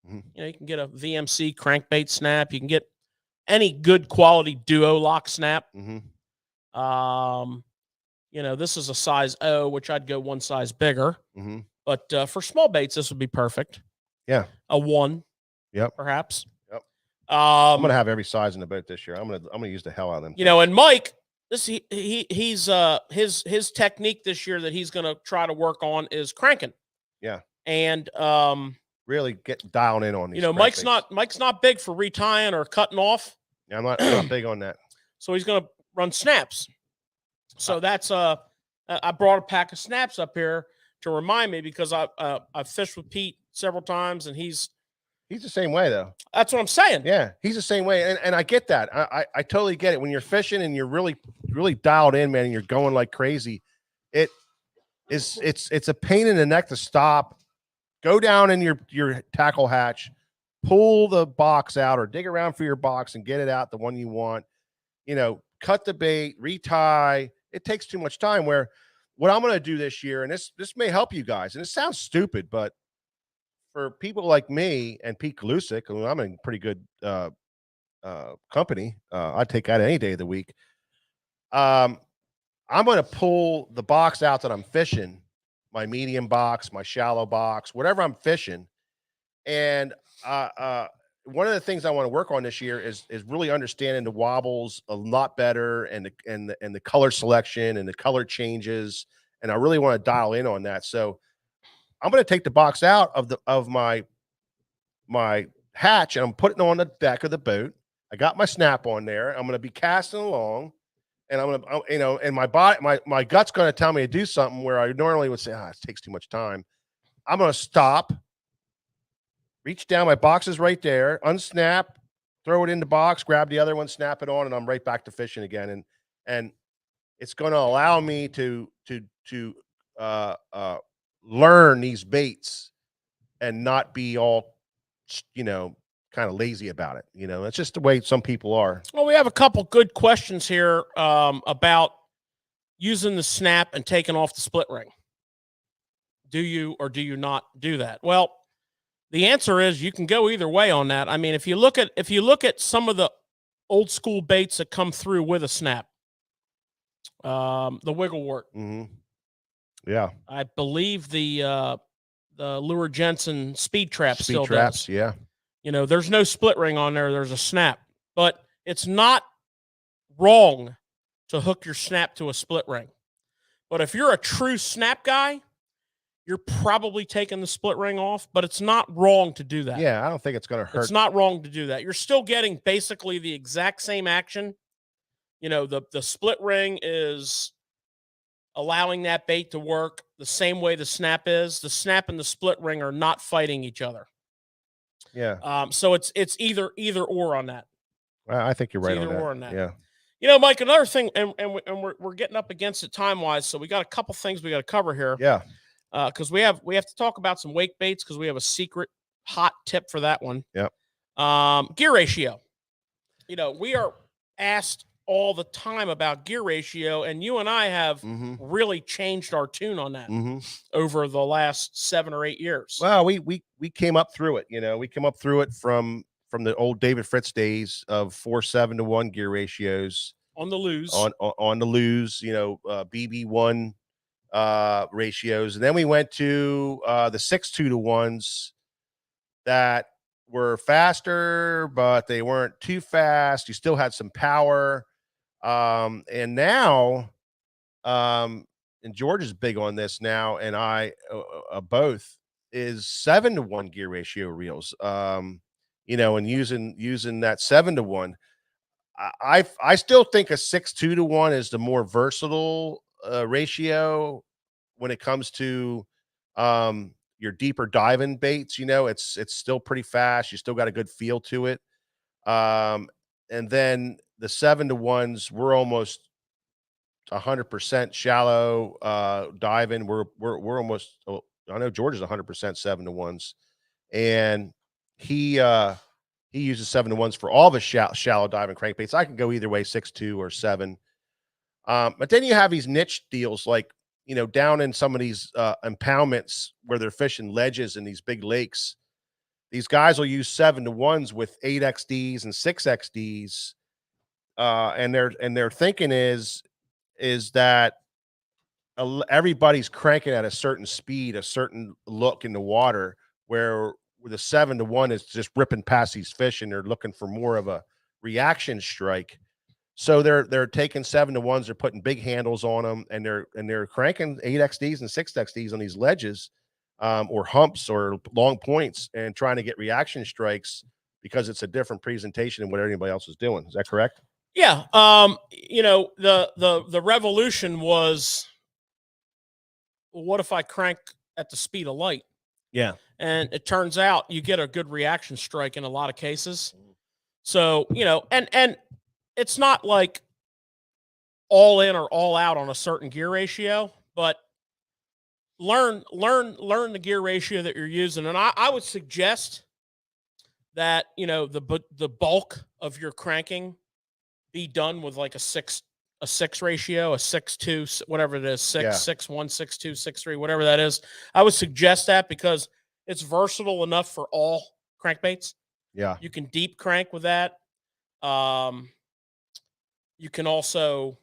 You can get a VMC crankbait snap. You can get any good quality duo lock snap. This is a size O, which I'd go one size bigger. But for small baits, this would be perfect. Yeah. A 1. Yep. Perhaps. Yep. I'm gonna have every size in the boat this year. I'm gonna use the hell out of them. And Mike, he's his technique this year that he's gonna try to work on is cranking. Yeah. And really get dialed in on these. Mike's not big for retying or cutting off. Yeah, I'm not big on that. So he's gonna run snaps. So that's I brought a pack of snaps up here to remind me, because I fished with Pete several times, and he's the same way though. That's what I'm saying. Yeah, he's the same way, and I get that. I totally get it. When you're fishing and you're really dialed in, man, and you're going like crazy, it's a pain in the neck to stop. Go down in your tackle hatch, pull the box out, or dig around for your box and get it out, the one you want. Cut the bait, retie. It takes too much time. Where what I'm going to do this year, and this may help you guys, and it sounds stupid, but for people like me and Pete Gluzik, who I'm in pretty good company, I'd take that any day of the week. I'm going to pull the box out that I'm fishing, my medium box, my shallow box, whatever I'm fishing. And one of the things I want to work on this year is really understanding the wobbles a lot better, and the color selection and the color changes. And I really want to dial in on that. So I'm going to take the box out of my hatch, and I'm putting it on the deck of the boat. I got my snap on there. I'm going to be casting along, and I'm going to, and my body, my gut's going to tell me to do something where I normally would say, it takes too much time. I'm going to stop, reach down. My box is right there. Unsnap, throw it in the box, grab the other one, snap it on, and I'm right back to fishing again. And it's going to allow me to learn these baits and not be all you know, kind of lazy about it. You know, that's just the way some people are. Well, we have a couple good questions here about using the snap and taking off the split ring. Do you or do you not do that? Well, the answer is you can go either way on that. I mean, if you look at some of the old school baits that come through with a snap, the wigglewort. Mm-hmm. Yeah, I believe the Lure Jensen speed trap speed still traps. does. Yeah, You know, there's no split ring on there. There's a snap, but it's not wrong to hook your snap to a split ring. But if you're a true snap guy, you're probably taking the split ring off, but it's not wrong to do that. yeah. I don't think it's going to hurt. It's not wrong to do that. You're still getting basically the exact same action. You know, the split ring is allowing that bait to work the same way the snap is. The snap and the split ring are not fighting each other. Yeah. So it's either or on that. I think you're right It's on either that. or on that. Yeah. You know, Mike, another thing, and we're getting up against it time wise, so we got a couple things we got to cover here. Yeah. Because we have to talk about some wake baits because we have a secret hot tip for that one. Yep. Gear ratio. You know, we are asked all the time about gear ratio, and you and I have really changed our tune on that over the last 7 or 8 years. Well, we came up through it. You know, we came up through it from the old David Fritz days of 4-7-to-1 gear ratios on the lose. On the lose. You know, BB1 ratios, and then we went to the 6-2-to-1s that were faster, but they weren't too fast. You still had some power. And now, and George is big on this now, and I both is 7-to-1 gear ratio reels. You know, and using that 7-to-1. I still think a 6-2-to-1 is the more versatile ratio when it comes to your deeper diving baits. You know, it's still pretty fast. You still got a good feel to it. And then the 7-to-1s, we're almost 100% shallow diving. We're almost. I know George is 100% 7-to-1s, and he uses 7-to-1s for all of his shallow diving crankbaits. I can go either way, 6-2 or 7. But then you have these niche deals, like, you know, down in some of these impoundments where they're fishing ledges in these big lakes. These guys will use 7-to-1s with 8XDs and 6XDs. And their thinking is that everybody's cranking at a certain speed, a certain look in the water, where the 7-to-1 is just ripping past these fish, and they're looking for more of a reaction strike. So they're taking 7-to-1s, they're putting big handles on them, and they're cranking 8XDs and 6XDs on these ledges, or humps or long points, and trying to get reaction strikes because it's a different presentation than what anybody else is doing. Is that correct? Yeah. You know, the revolution was, well, what if I crank at the speed of light? Yeah. And it turns out you get a good reaction strike in a lot of cases. So, you know, and it's not like all in or all out on a certain gear ratio, but learn the gear ratio that you're using. And I would suggest that, you know, the bulk of your cranking be done with like a 6 ratio, a 6-2, whatever it is, 6, Yeah. 6-1, 6-2, 6-3, whatever that is. I would suggest that because it's versatile enough for all crankbaits. Yeah. You can deep crank with that. You can also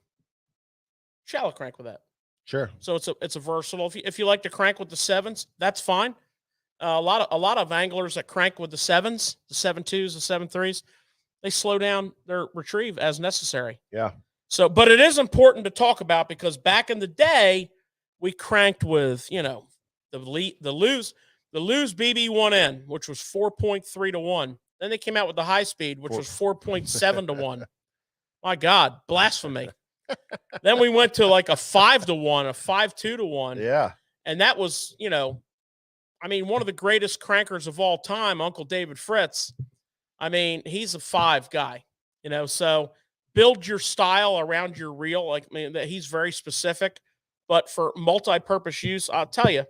shallow crank with that. Sure. So it's a versatile. If you like to crank with the 7s, that's fine. A lot of anglers that crank with the 7s, the 7-2s, the 7-3s, they slow down their retrieve as necessary. Yeah. So, but it is important to talk about because back in the day, we cranked with, you know, the lose BB1N, which was 4.3-to-1. Then they came out with the high speed, which was 4.7-to-1. My God, blasphemy. Then we went to like a 5-to-1, a 5.2-to-1. Yeah. And that was, you know, I mean, one of the greatest crankers of all time, Uncle David Fritz. I mean, he's a 5 guy, you know, so build your style around your reel. Like, I mean, that he's very specific, but for multi-purpose use, I'll tell you,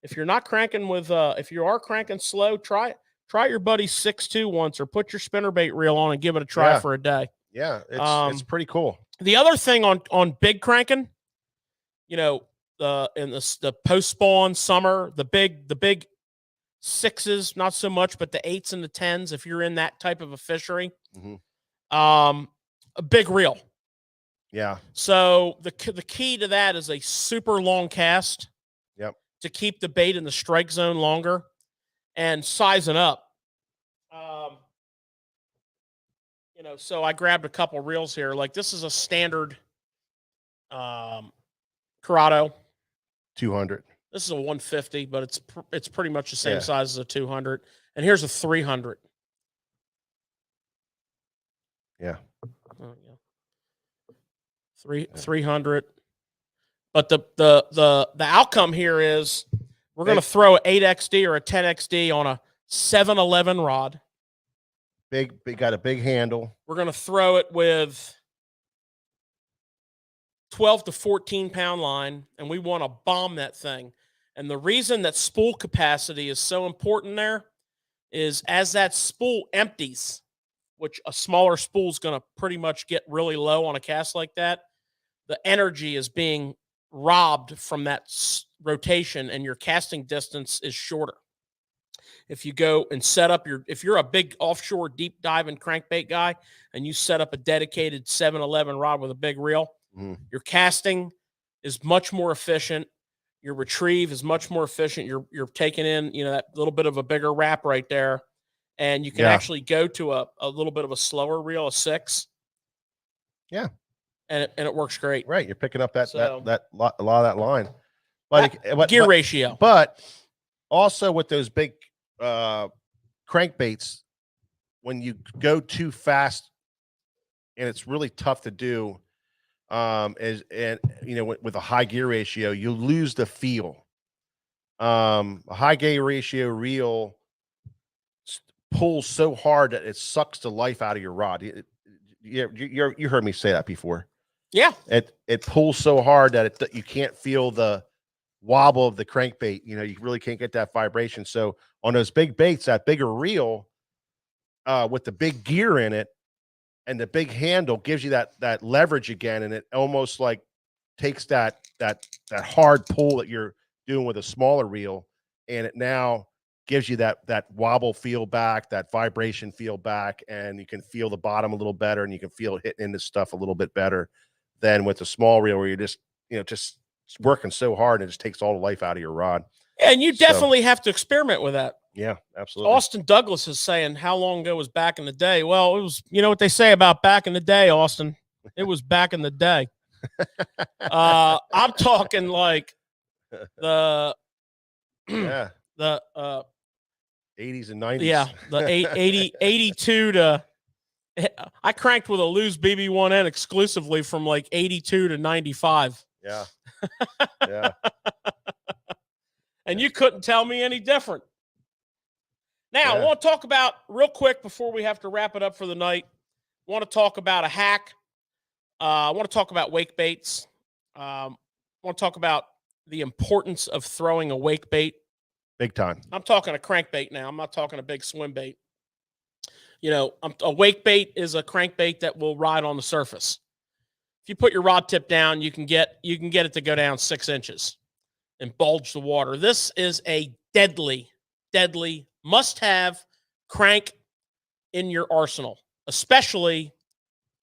if you're not cranking with, if you are cranking slow, try try your buddy's 6'2" once, or put your spinnerbait reel on and give it a try Yeah. for a day. Yeah, it's pretty cool. The other thing on big cranking, you know, in the post spawn summer, the big 6s, not so much, but the 8s and the 10s, if you're in that type of a fishery, a big reel. Yeah. So the key to that is a super long cast. Yep. To keep the bait in the strike zone longer, and sizing up. You know, so I grabbed a couple reels here. Like, this is a standard Corrado 200. This is a 150, but it's pretty much the same size as a 200. And here's a 300. Yeah. Oh, yeah. 300. But the outcome here is we're going to throw an 8XD or a 10XD on a 711 rod. Got a big handle. We're going to throw it with 12 to 14 pound line, and we want to bomb that thing. And the reason that spool capacity is so important there is as that spool empties, which a smaller spool is going to pretty much get really low on a cast like that, the energy is being robbed from that rotation, and your casting distance is shorter. If you go and set up if you're a big offshore deep diving crankbait guy and you set up a dedicated 711 rod with a big reel, your casting is much more efficient. Your retrieve is much more efficient. You're taking in, that little bit of a bigger wrap right there, and you can actually go to a little bit of a slower reel, a 6. Yeah. And it works great. Right. You're picking up a lot of that line. But gear ratio. But also with those big crankbaits, when you go too fast, and it's really tough to do, with a high gear ratio, you lose the feel. A high gear ratio reel pulls so hard that it sucks the life out of your rod. You heard me say that before. Yeah. It pulls so hard that you can't feel the wobble of the crankbait. You really can't get that vibration. So on those big baits, that bigger reel with the big gear in it and the big handle gives you that leverage again, and it almost like takes that hard pull that you're doing with a smaller reel, and it now gives you that wobble feel back, that vibration feel back, and you can feel the bottom a little better, and you can feel it hitting into stuff a little bit better than with the small reel where you're just working so hard and it just takes all the life out of your rod. And you definitely have to experiment with that. Yeah, absolutely. Austin Douglas is saying, how long ago was back in the day? Well, it was, what they say about back in the day, Austin. It was back in the day. I'm talking like the 80s and 90s. Yeah, the 82 to I cranked with a loose BB1N exclusively from like 82 to 95. Yeah. Yeah. And you couldn't tell me any different. Now, I want to talk about, real quick before we have to wrap it up for the night, I want to talk about a hack. I want to talk about wake baits. I want to talk about the importance of throwing a wake bait. Big time. I'm talking a crankbait now. I'm not talking a big swim bait. A wake bait is a crankbait that will ride on the surface. If you put your rod tip down, you can get it to go down 6 inches and bulge the water. This is a deadly must-have crank in your arsenal, especially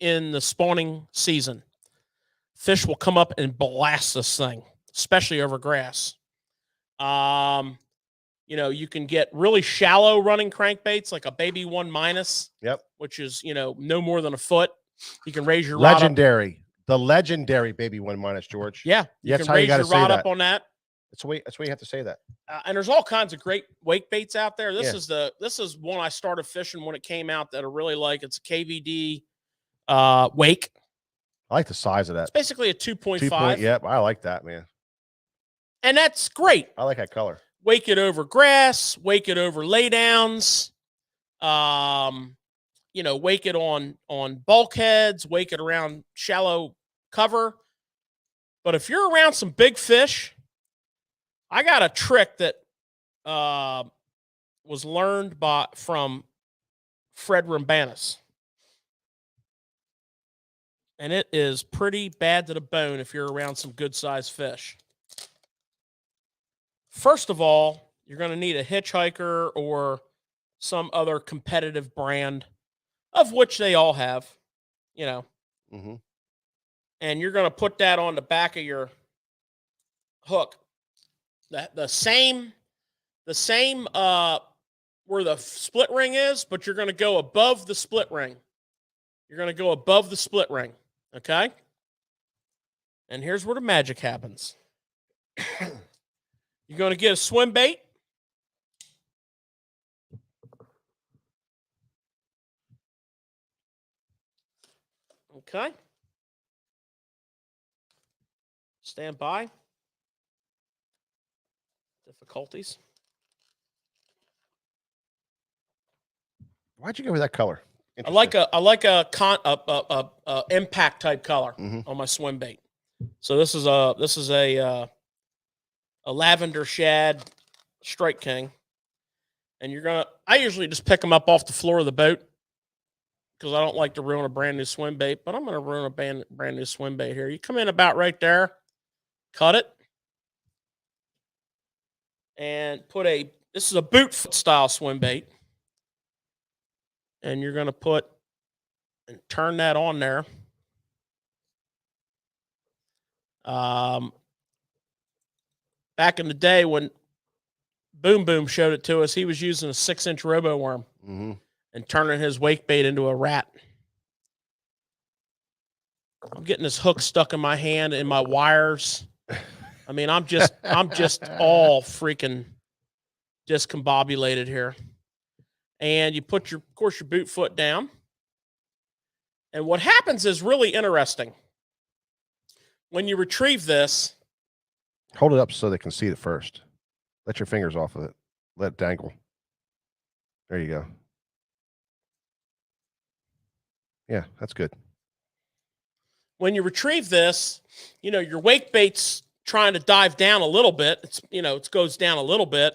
in the spawning season. Fish will come up and blast this thing, especially over grass. You can get really shallow running crankbaits like a baby 1-, which is, no more than a foot. You can raise your rod up. The legendary baby 1-, George. Yeah. You can raise your rod up on that. That's why you have to say that. And there's all kinds of great wake baits out there. This is one I started fishing when it came out that I really like. It's a KVD wake. I like the size of that. It's basically a 2.5. Yep, I like that, man. And that's great. I like that color. Wake it over grass, wake it over laydowns, wake it on bulkheads, wake it around shallow cover. But if you're around some big fish, I got a trick that was learned from Fred Rambanis. And it is pretty bad to the bone if you're around some good-sized fish. First of all, you're going to need a hitchhiker or some other competitive brand, of which they all have, you know. Mm-hmm. And you're going to put that on the back of your hook. The same where the split ring is, but you're going to go above the split ring. You're going to go above the split ring, okay? And here's where the magic happens. You're going to get a swim bait. Okay. Stand by. Difficulties. Why'd you go with that color? I like a impact type color on my swim bait. So this is a lavender shad Strike King, and I usually just pick them up off the floor of the boat because I don't like to ruin a brand new swim bait, but I'm going to ruin a brand new swim bait here. You come in about right there, cut it, and this is a boot style swim bait. And you're going to put and turn that on there. Back in the day when Boom Boom showed it to us, he was using a 6-inch robo worm and turning his wake bait into a rat. I'm getting this hook stuck in my hand and my wires. I mean, I'm just all freaking discombobulated here. And you put of course, your boot foot down. And what happens is really interesting. When you retrieve this, hold it up so they can see it first. Let your fingers off of it. Let it dangle. There you go. Yeah, that's good. When you retrieve this, your wake bait's trying to dive down a little bit. It goes down a little bit,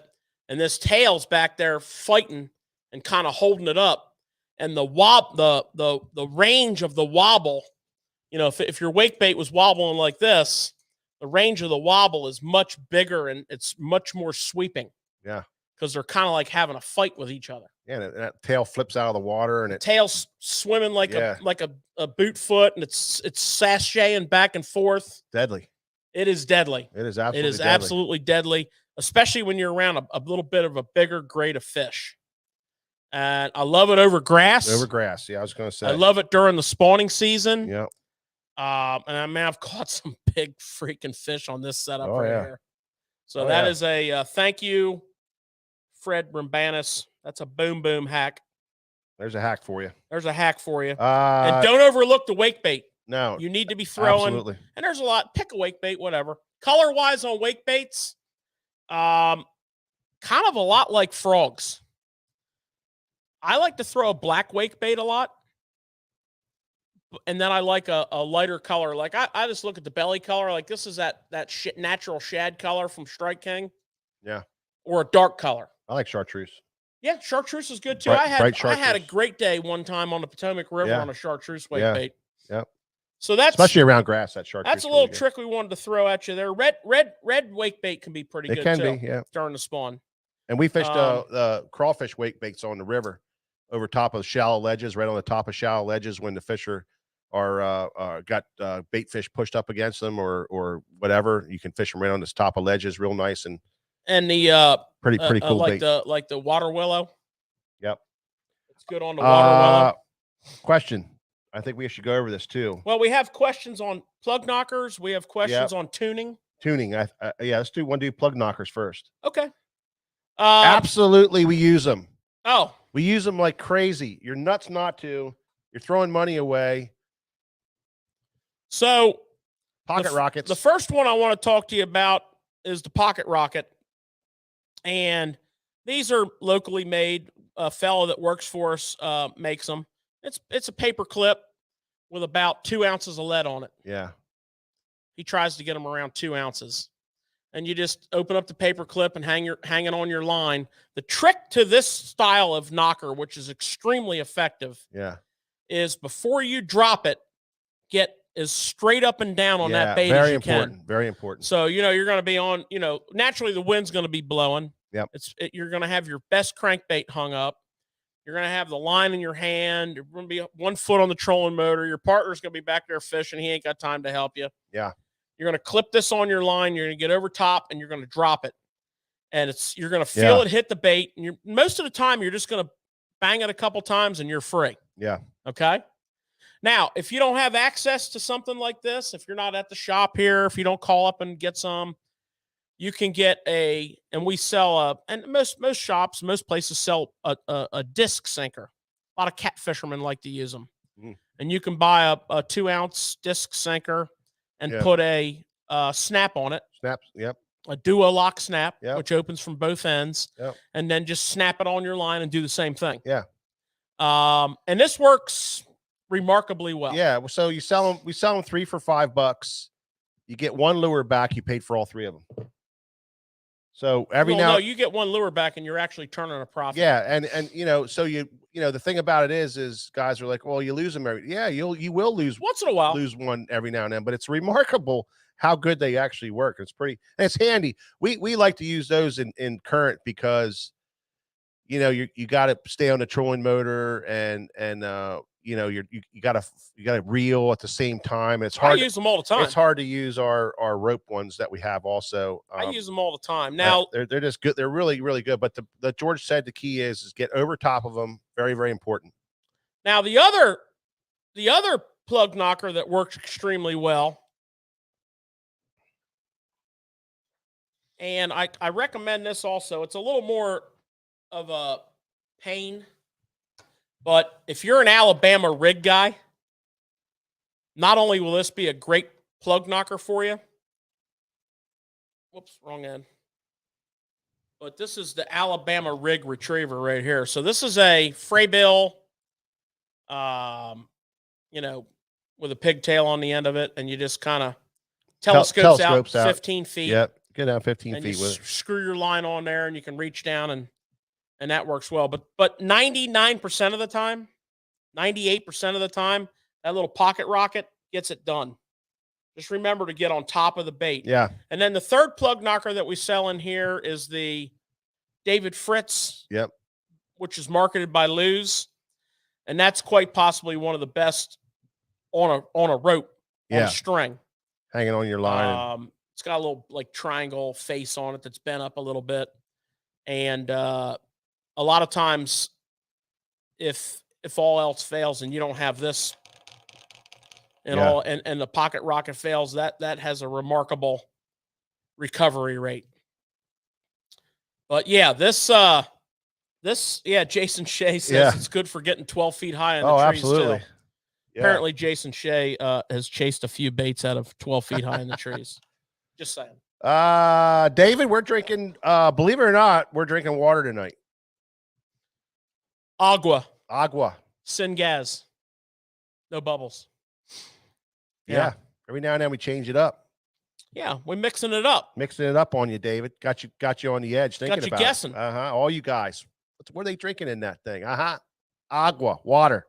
and this tail's back there fighting and kind of holding it up. And the range of the wobble, if your wake bait was wobbling like this, the range of the wobble is much bigger and it's much more sweeping. Yeah. Because they're kind of like having a fight with each other. Yeah, and that tail flips out of the water, and tail's swimming like a boot foot, and it's sashaying back and forth. Deadly. It is deadly. It is absolutely. It is absolutely deadly, especially when you're around a little bit of a bigger grade of fish. And I love it over grass. Over grass, yeah, I was going to say. I love it during the spawning season. Yeah. And I mean, I've caught some big freaking fish on this setup here. So that is a thank you, Fred Rambanis. That's a boom boom hack. There's a hack for you. There's a hack for you. And don't overlook the wake bait. No. You need to be throwing. Absolutely. And there's a lot. Pick a wake bait, whatever. Color wise on wake baits, kind of a lot like frogs. I like to throw a black wake bait a lot. And then I like a lighter color. Like I just look at the belly color. Like this is that natural shad color from Strike King. Yeah. Or a dark color. I like chartreuse. Yeah, chartreuse is good too. I had a great day one time on the Potomac River on a chartreuse wake bait. Yeah. So that's especially around grass. That chartreuse. That's a little trick we wanted to throw at you there. Red wake bait can be pretty good. It can be, yeah. During the spawn. And we fished the crawfish wake baits on the river, over top of shallow ledges, right on the top of shallow ledges when the fish are got bait fish pushed up against them or whatever. You can fish them right on the top of ledges, real nice and the pretty cool like bait. like the water willow. Yep, it's good on the water willow. Question. I think we should go over this too. Well, we have questions on plug knockers. We have questions on tuning. Tuning. Yeah, let's do plug knockers first. Okay. Absolutely, we use them. Oh, we use them like crazy. You're nuts not to. You're throwing money away. So, pocket rockets. The first one I want to talk to you about is the pocket rocket. And these are locally made. A fellow that works for us makes them. It's a paper clip with about 2 ounces of lead on it. Yeah. He tries to get them around 2 ounces. and you just open up the paper clip and hang it on your line. The trick to this style of knocker, which is extremely effective, is before you drop it, get as straight up and down on that bait as you can. Very important. So, you're going to be on, naturally the wind's going to be blowing. Yep. You're going to have your best crankbait hung up. You're going to have the line in your hand. You're going to be 1 foot on the trolling motor. Your partner's going to be back there fishing. He ain't got time to help you. Yeah. You're going to clip this on your line. You're going to get over top and you're going to drop it. And you're going to feel it hit the bait. And most of the time, you're just going to bang it a couple times and you're free. Yeah. Okay. Now, if you don't have access to something like this, if you're not at the shop here, if you don't call up and get some, you can get and we sell and most shops, most places sell a disc sinker. A lot of cat fishermen like to use them. And you can buy a 2-ounce disc sinker and put a snap on it. Snaps, yep. A duo lock snap, which opens from both ends. Yep. And then just snap it on your line and do the same thing. Yeah. And this works remarkably well. Yeah. So we sell them 3 for $5. You get 1 lure back. You paid for all 3 of them. So no, you get 1 lure back and you're actually turning a profit. Yeah. And so the thing about it is guys are like, well, you lose them you will lose once in a while, lose one every now and then, but it's remarkable how good they actually work. It's handy. We like to use those in current because, you got to stay on the trolling motor and you got to reel at the same time. It's hard. I use them all the time. It's hard to use our rope ones that we have also. I use them all the time. Now they're just good. They're really, really good. But the George said the key is get over top of them. Very, very important. Now the other plug knocker that works extremely well, and I recommend this also. It's a little more of a pain, but if you're an Alabama rig guy, not only will this be a great plug knocker for you. Whoops, wrong end. But this is the Alabama rig retriever right here. So this is a Fraybill, with a pigtail on the end of it, and you just kind of telescopes out 15 feet. Yep, get out 15 and feet you with it. Screw your line on there, and you can reach down, and that works well. But 99% of the time, 98% of the time, that little pocket rocket gets it done. Just remember to get on top of the bait. Yeah. And then the third plug knocker that we sell in here is the David Fritz. Yep. Which is marketed by Luz. And that's quite possibly one of the best on a rope, on a string. Hanging on your line. It's got a little like triangle face on it that's bent up a little bit. And a lot of times if all else fails and you don't have this and the pocket rocket fails, that has a remarkable recovery rate. But yeah, Jason Shea says it's good for getting 12 feet high in the trees. Absolutely. Too. Yeah. Apparently Jason Shea has chased a few baits out of 12 feet high in the trees. Just saying. David, we're drinking, believe it or not, we're drinking water tonight. Agua. Sin gas. No bubbles. Yeah. Every now and then we change it up. Yeah, we're mixing it up. Mixing it up on you, David. Got you on the edge thinking about it. Got you guessing. All you guys. What are they drinking in that thing? Agua, water.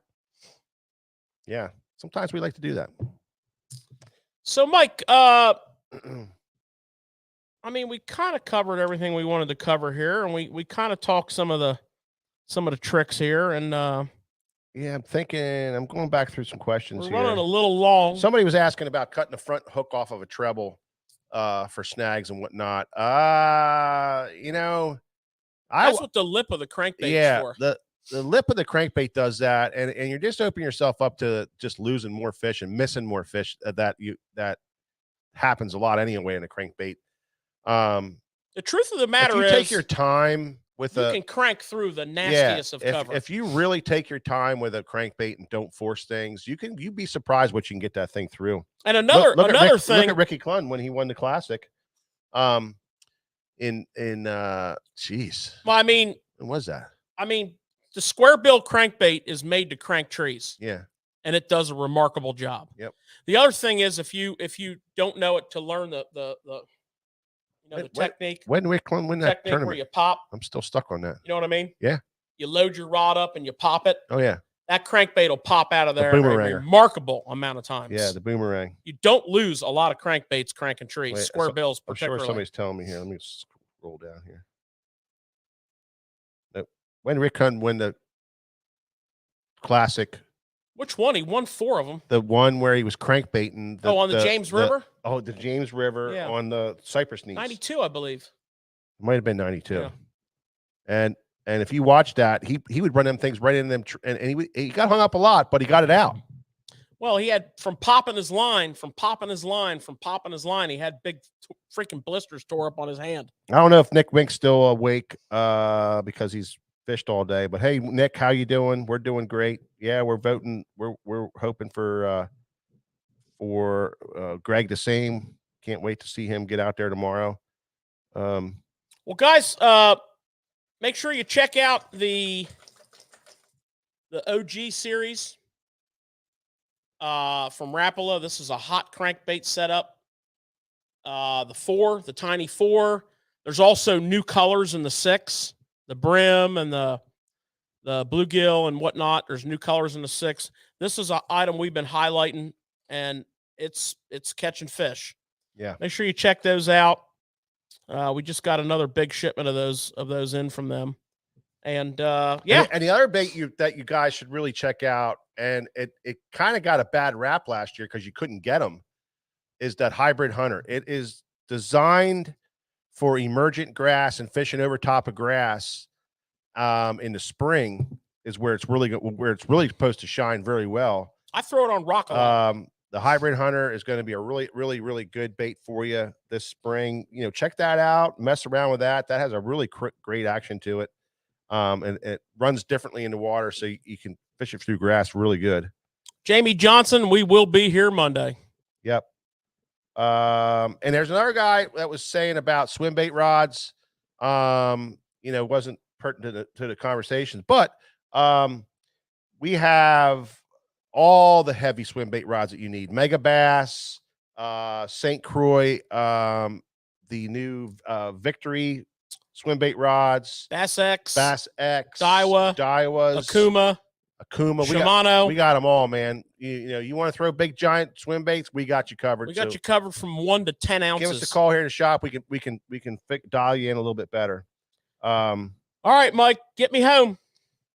Yeah. Sometimes we like to do that. So, Mike, we kind of covered everything we wanted to cover here, and we kind of talked some of the tricks here, and yeah, I'm going back through some questions we're running a little long. Somebody was asking about cutting the front hook off of a treble for snags and whatnot. That's what the lip of the crankbait is for. The lip of the crankbait does that, and you're just opening yourself up to just losing more fish and missing more fish. That happens a lot anyway in a crankbait. The truth of the matter is, take your time with you can crank through the nastiest of cover. If you really take your time with a crankbait and don't force things, you'd be surprised what you can get that thing through. And another thing, look at Ricky Clunn when he won the Classic. When was that? The square bill crankbait is made to crank trees. Yeah. And it does a remarkable job. Yep. The other thing is if you don't know it, to learn the You know, the technique. When Rick Clun win that technique tournament? where you pop. I'm still stuck on that. You know what I mean? Yeah. You load your rod up and you pop it. Oh yeah. That crankbait will pop out of there a remarkable amount of times. Yeah, the boomerang. You don't lose a lot of crankbaits cranking trees, Wait, square bills I'm particularly. sure somebody's telling me here. Let me scroll down here. Nope. When Rick Clun win the classic? Which one? He won 4 of them. The one where he was crankbaiting. On the James River? The James River on the Cypress Knees. 92, I believe. It might have been 92. Yeah. And if you watch that, he would run them things right in them, and he got hung up a lot, but he got it out. Well, he had from popping his line, he had big freaking blisters tore up on his hand. I don't know if Nick Wink's still awake because he's fished all day. But hey, Nick, how you doing? We're doing great. Yeah, we're voting. We're hoping for Greg the same. Can't wait to see him get out there tomorrow. Well, guys, make sure you check out the OG series from Rapala. This is a hot crankbait setup. The tiny 4. There's also new colors in the 6, the brim and the bluegill and whatnot. There's new colors in the 6. This is an item we've been highlighting, and it's catching fish. Yeah. Make sure you check those out. We just got another big shipment of those in from them. And yeah. And the other bait that you guys should really check out, and it kind of got a bad rap last year because you couldn't get them, is that hybrid hunter. It is designed for emergent grass and fishing over top of grass in the spring is where it's really supposed to shine very well. I throw it on rock a lot. The hybrid hunter is going to be a really, really, really good bait for you this spring. You know, check that out, mess around with that. That has a really great action to it. And it runs differently in the water, so you can fish it through grass really good. Jamie Johnson, we will be here Monday. Yep. And there's another guy that was saying about swim bait rods. Wasn't pertinent to the conversations, but we have all the heavy swim bait rods that you need. Mega Bass, St. Croix, the new Victory swim bait rods, Bass X, Daiwas, Akuma, Shimano. We got them all, man. You want to throw big giant swim baits? We got you covered. We got you covered from 1 to 10 ounces. Give us a call here in the shop. We can dial you in a little bit better. All right, Mike, get me home.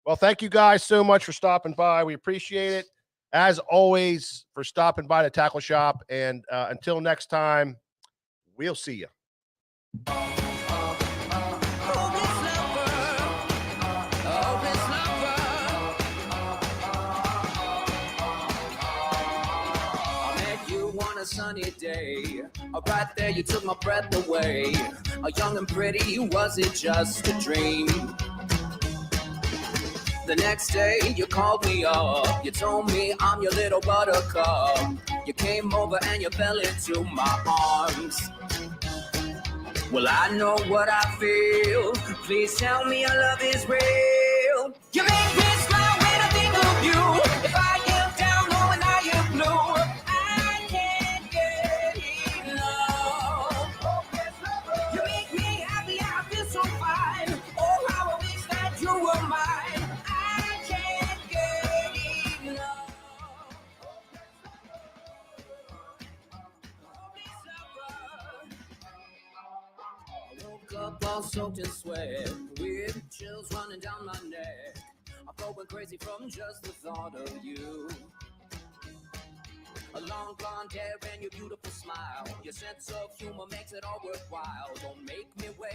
Well, thank you guys so much for stopping by. We appreciate it. As always, for stopping by the tackle shop. And until next time, we'll see you. Sunny day, right there you took my breath away. Young and pretty, was it just a dream? The next day you called me up, you told me I'm your little buttercup. You came over and you fell into my arms. Well, I know what I feel. Please tell me your love is real. You make me smile when I think of you. If I am down, knowing I am blue, I can't get enough. You make me happy, I feel so fine. Oh, how I wish that you were mine. I can't get enough. Up all soaked in sweat, with chills running down my neck. I'm going crazy from just the thought of you. A long blonde hair and your beautiful smile. Your sense of humor makes it all worthwhile. Don't make me wait.